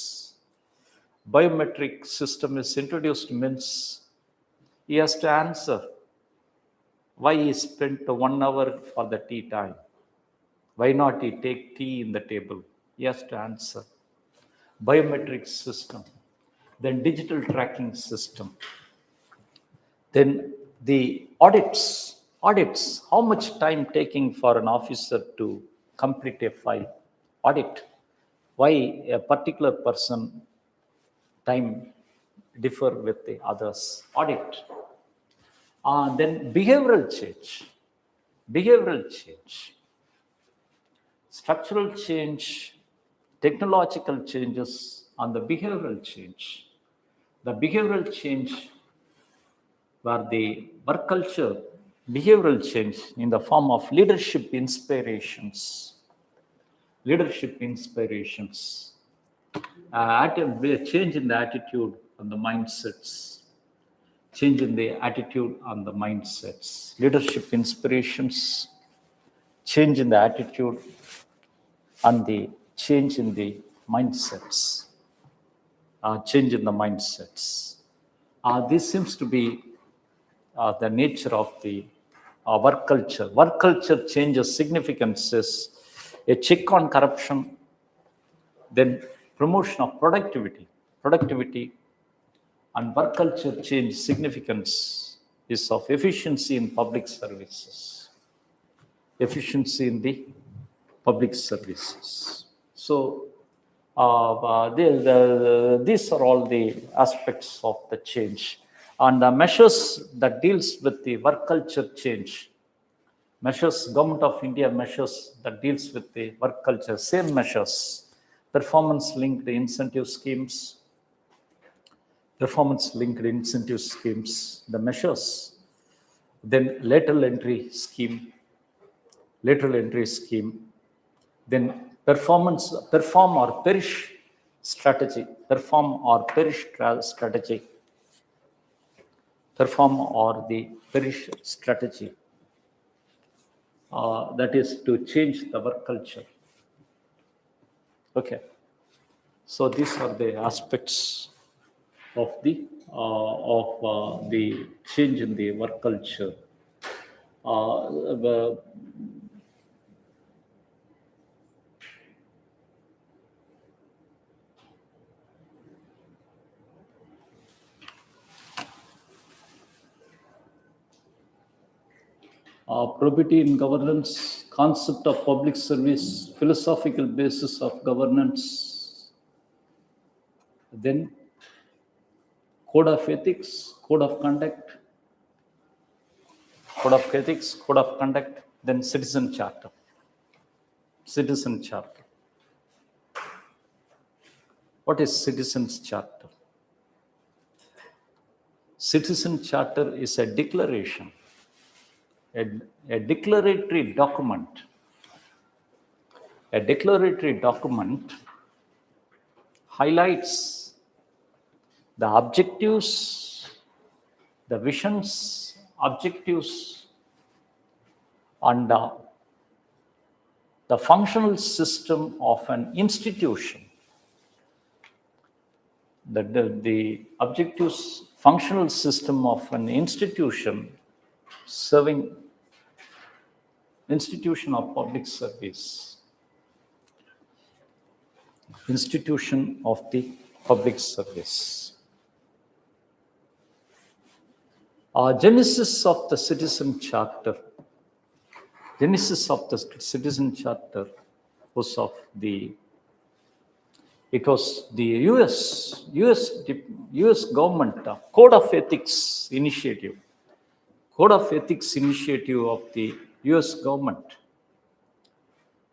system is introduced, means he has to answer why he spent 1 hour for the tea time. Why not he take tea in the table? He has to answer. Biometric system. Then digital tracking system. Then the audits. How much time taking for an officer to complete a file? Audit. Why a particular person time differ with the others? Audit. Then behavioral change, structural change, technological changes, and the behavioral change. The behavioral change where the work culture, behavioral change in the form of leadership inspirations, change in the attitude and the mindsets, leadership inspirations, change in the attitude, and the change in the mindsets. This seems to be the nature of the work culture. Work culture changes significance is a check on corruption, then promotion of productivity, and work culture change significance is of efficiency in public services. So these are all the aspects of the change. And the measures that deals with the work culture change, Government of India measures that deals with the work culture, same measures, performance-linked incentive schemes, the measures, then lateral entry scheme, then perform or perish strategy, that is to change the work culture. Okay, so these are the aspects of the change in the work culture. Probity in governance, concept of public service, philosophical basis of governance, then code of ethics, code of conduct, then citizen charter. What is citizen's charter? Citizen charter is a declaration, a declaratory document. A declaratory document highlights the objectives, the visions, and the functional system of an institution. The objectives, functional system of an institution serving institution of public service. Institution of the public service. Genesis of the citizen charter. Genesis of the Citizen Charter was of the it was the US government Code of Ethics initiative. Code of Ethics initiative of the US government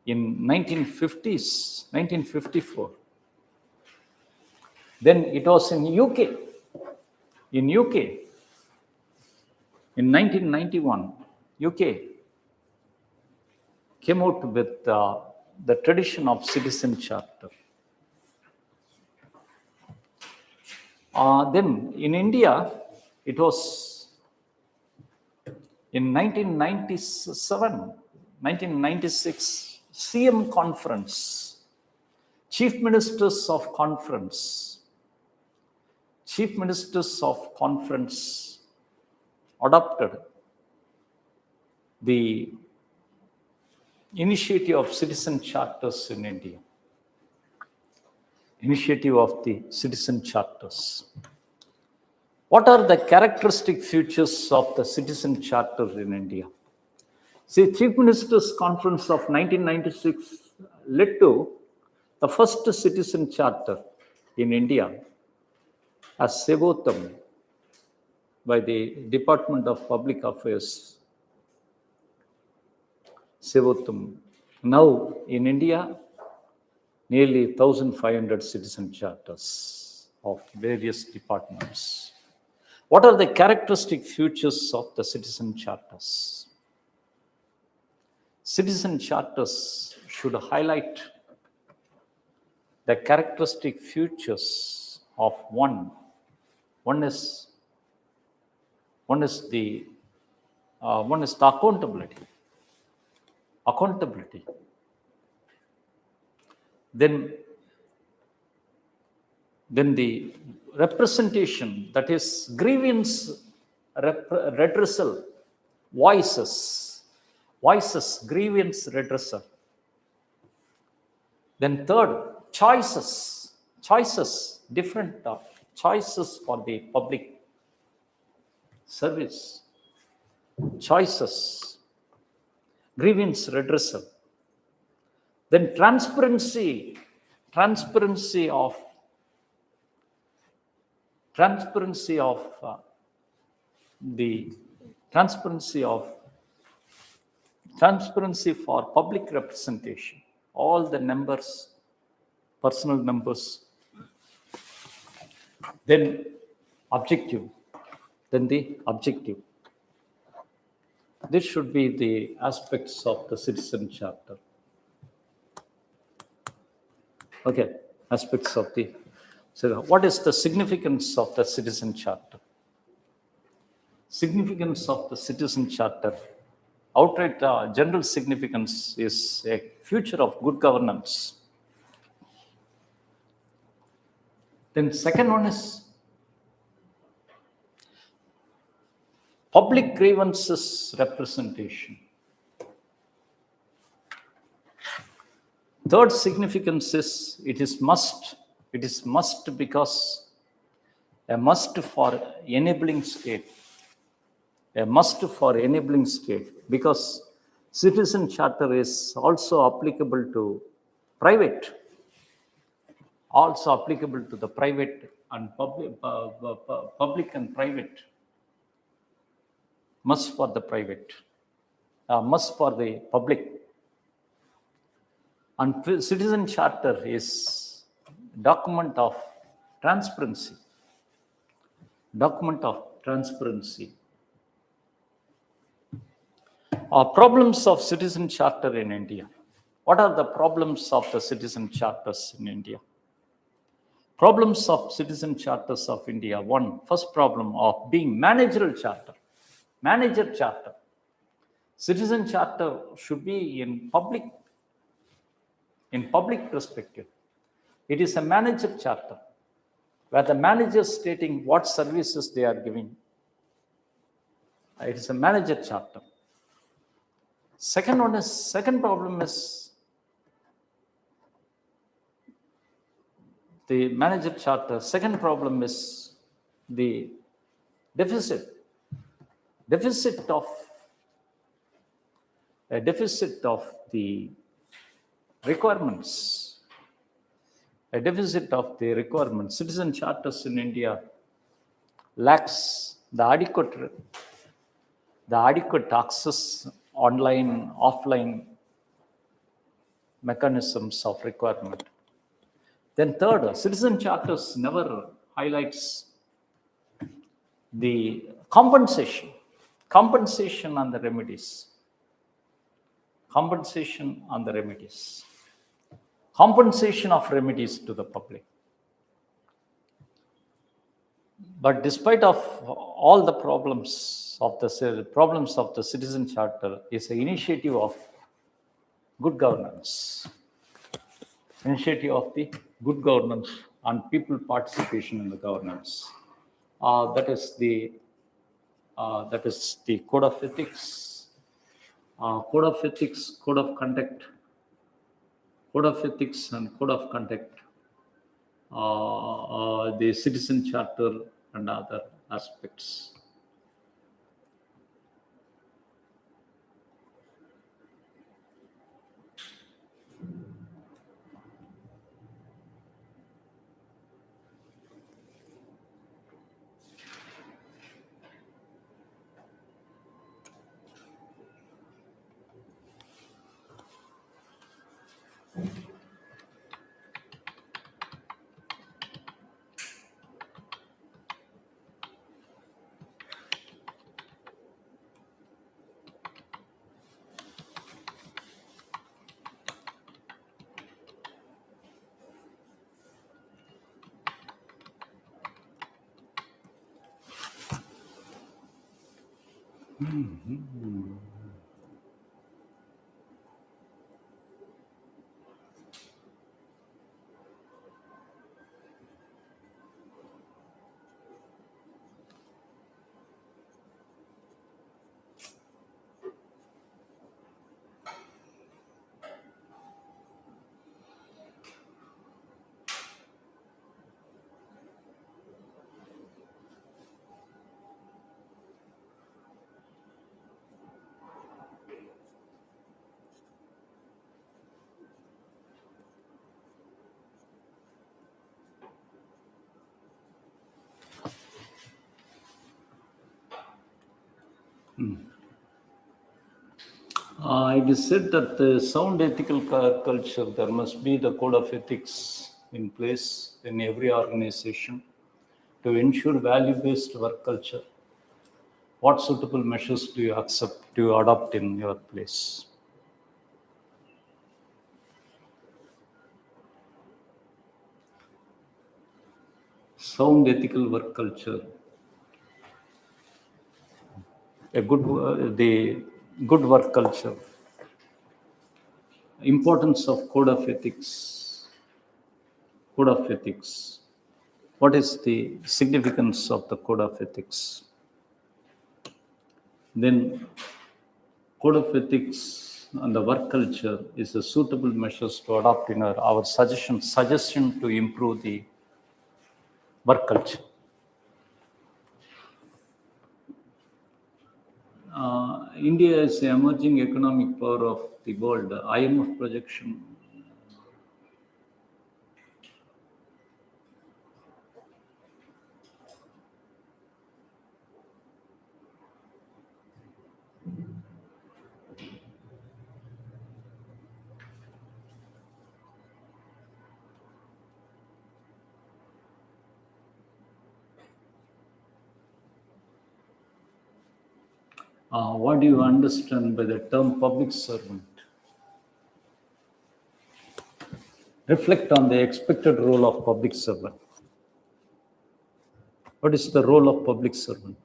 in 1950s, 1954. Then it was in UK. In UK, in 1991, UK came out with the tradition of Citizen Charter. Then in India, it was in 1997, 1996, CM Conference, Chief Ministers of Conference adopted the initiative of citizen charters in India. Initiative of the citizen charters. What are the characteristic features of the citizen charter in India? See, Chief Ministers Conference of 1996 led to the first citizen charter in India as Sevotam by the Department of Public Affairs. Sevotam. Now in India, nearly 1,500 citizen charters of various departments. What are the characteristic features of the citizen charters? Citizen charters should highlight the characteristic features of one is the accountability. Then the representation, that is grievance redressal, voices, grievance redressal. Then third, choices, different choices for the public service, choices, grievance redressal. Then transparency for public representation. All the numbers, personal numbers. Then objective. This should be the aspects of the citizen charter. Okay, aspects of the. So, what is the significance of the citizen charter? Significance of the citizen charter. Outright general significance is a future of good governance. Then second one is public grievances representation. Third significance is it is must because a must for enabling state. Because citizen charter is also applicable to private. Also applicable to the private and public and private. Must for the private, must for the public. And citizen charter is document of transparency. Problems of citizen charter in India. What are the problems of the citizen charters in India? Problems of citizen charters of India. First problem of being managerial charter. Manager charter. Citizen charter should be in public perspective. It is a manager charter where the manager is stating what services they are giving. It is a manager charter. Second problem is the manager charter. Second problem is the deficit a deficit of the requirements, Citizen charters in India lacks the adequate access online, offline mechanisms of requirement. Then third, citizen charters never highlights the compensation and the remedies. Compensation of remedies to the public. But despite of all the problems of the citizen charter is an initiative of good governance. Initiative of the good governance and people participation in the governance. That is the code of ethics, code of conduct, the citizen charter and other aspects. It is said that the sound ethical culture, there must be the code of ethics in place in every organization to ensure value-based work culture. What suitable measures do you adopt in your place? Sound ethical work culture. The good work culture. Importance of code of ethics. What is the significance of the code of ethics? Then code of ethics and the work culture is a suitable measures to adopt in our suggestion to improve the work culture. India is the emerging economic power of the world. IMF projection. What do you understand by the term public servant? Reflect on the expected role of public servant. What is the role of public servant?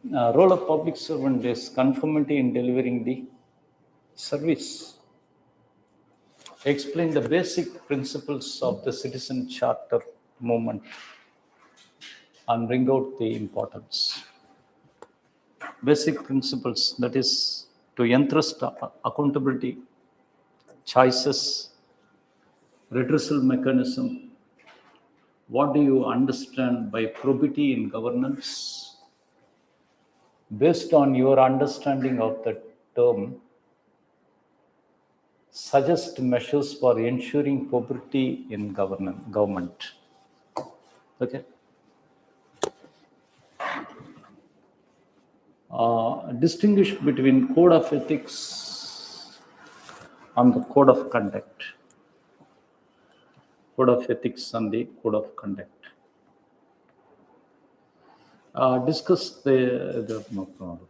Role of public servant is conformity in delivering the service. Explain the basic principles of the citizen charter movement and bring out the importance. Basic principles, that is to entrust accountability, choices, redressal mechanism. What do you understand by probity in governance? based on your understanding of the term, suggest measures for ensuring probity in government. Okay. Distinguish between code of ethics and the code of conduct. Code of ethics and the code of conduct. Discuss the no problem.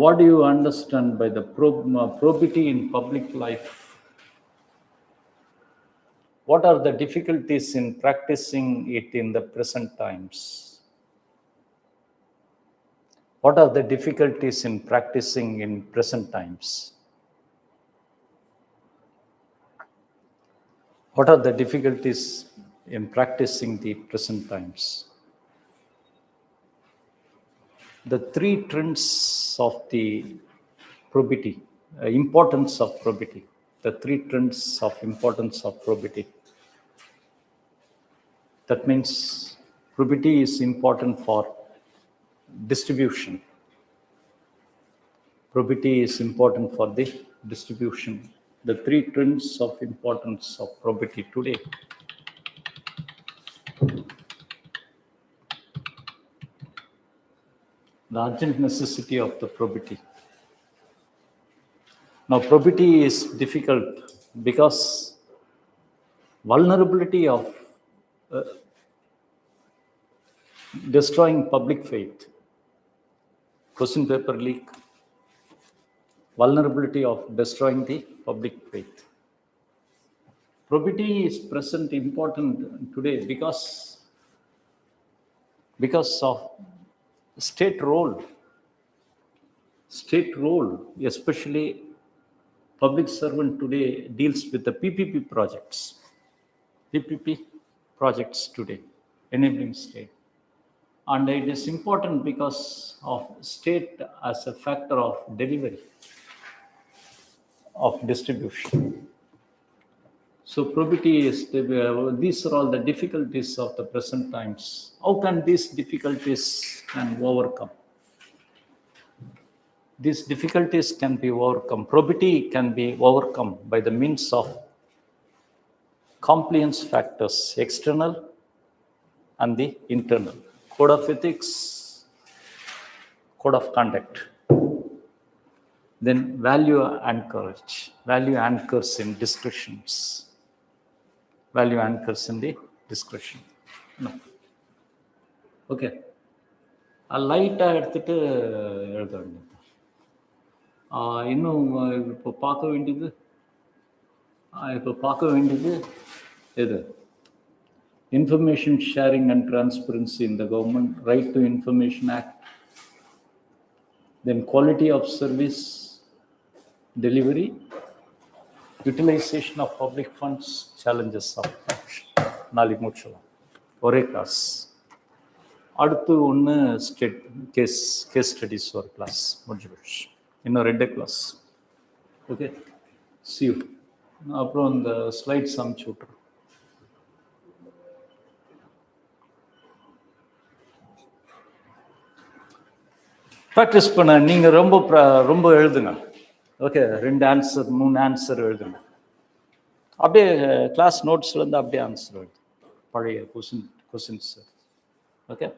What do you understand by the probity in public life? What are the difficulties in practicing it in the present times? What are the difficulties in practicing in present times? What are the difficulties in practicing the present times? The three trends of the probity, importance of probity, the three trends of importance of probity. That means probity is important for distribution. Probity is important for the distribution. The three trends of importance of probity today. The urgent necessity of the probity. Now, probity is difficult because vulnerability of destroying public faith. Question paper leak. Vulnerability of destroying the public faith. Probity is present important today because of state role. State role, especially public servant today deals with the PPP projects. PPP projects today, enabling state. And it is important because of state as a factor of delivery, of distribution. So probity is, these are all the difficulties of the present times. How can these difficulties can overcome? These difficulties can be overcome. Probity can be overcome by the means of compliance factors, external and the internal. Code of ethics, code of conduct. Then value anchorage. Value anchors in discussions. Value anchors in the discussion. No. Okay. லைட்டாக எடுத்துட்டு எழுத வேண்டியது. இன்னும் இப்போ பார்க்க வேண்டியது எது? Information sharing and transparency in the government, right to information act, then quality of service delivery, utilization of public funds, challenges of corruption. நாளைக்கு முடிச்சலாம் ஒரே கிளாஸ். அடுத்து ஒன்று கேஸ் ஸ்டடிஸ் ஒரு கிளாஸ் முடிஞ்சு போச்சு. இன்னும் 2 கிளாஸ். Okay, see you. அப்புறம் இந்த ஸ்லைட்ஸ் அனுப்பிச்சி விட்றேன். ப்ராக்டிஸ் பண்ண நீங்கள் ரொம்ப எழுதுங்க. ஓகே, 2 ஆன்சர் 3 ஆன்சர் எழுதுங்க. அப்படியே கிளாஸ் நோட்ஸ்லேருந்து அப்படியே ஆன்சர் எழுது, பழைய கொஸ்டின்ஸ். ஓகே,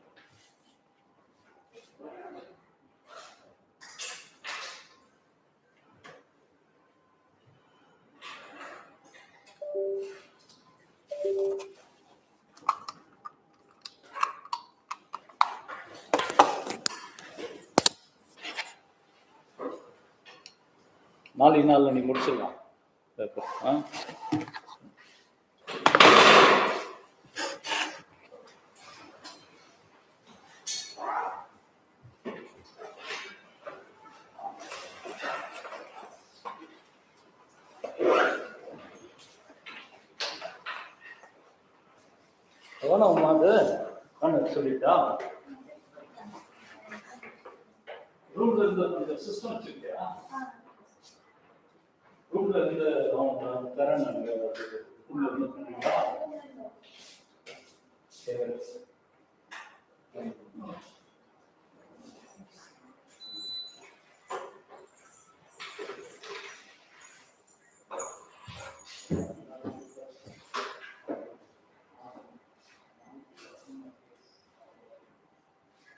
நாளில் நீ முடிச்சிடலாம். சொல்லிட்டா ரூம்ல இருந்து அந்த சிஸ்டம் வச்சிருக்கியா? ரூம்ல இருந்து தரேன்.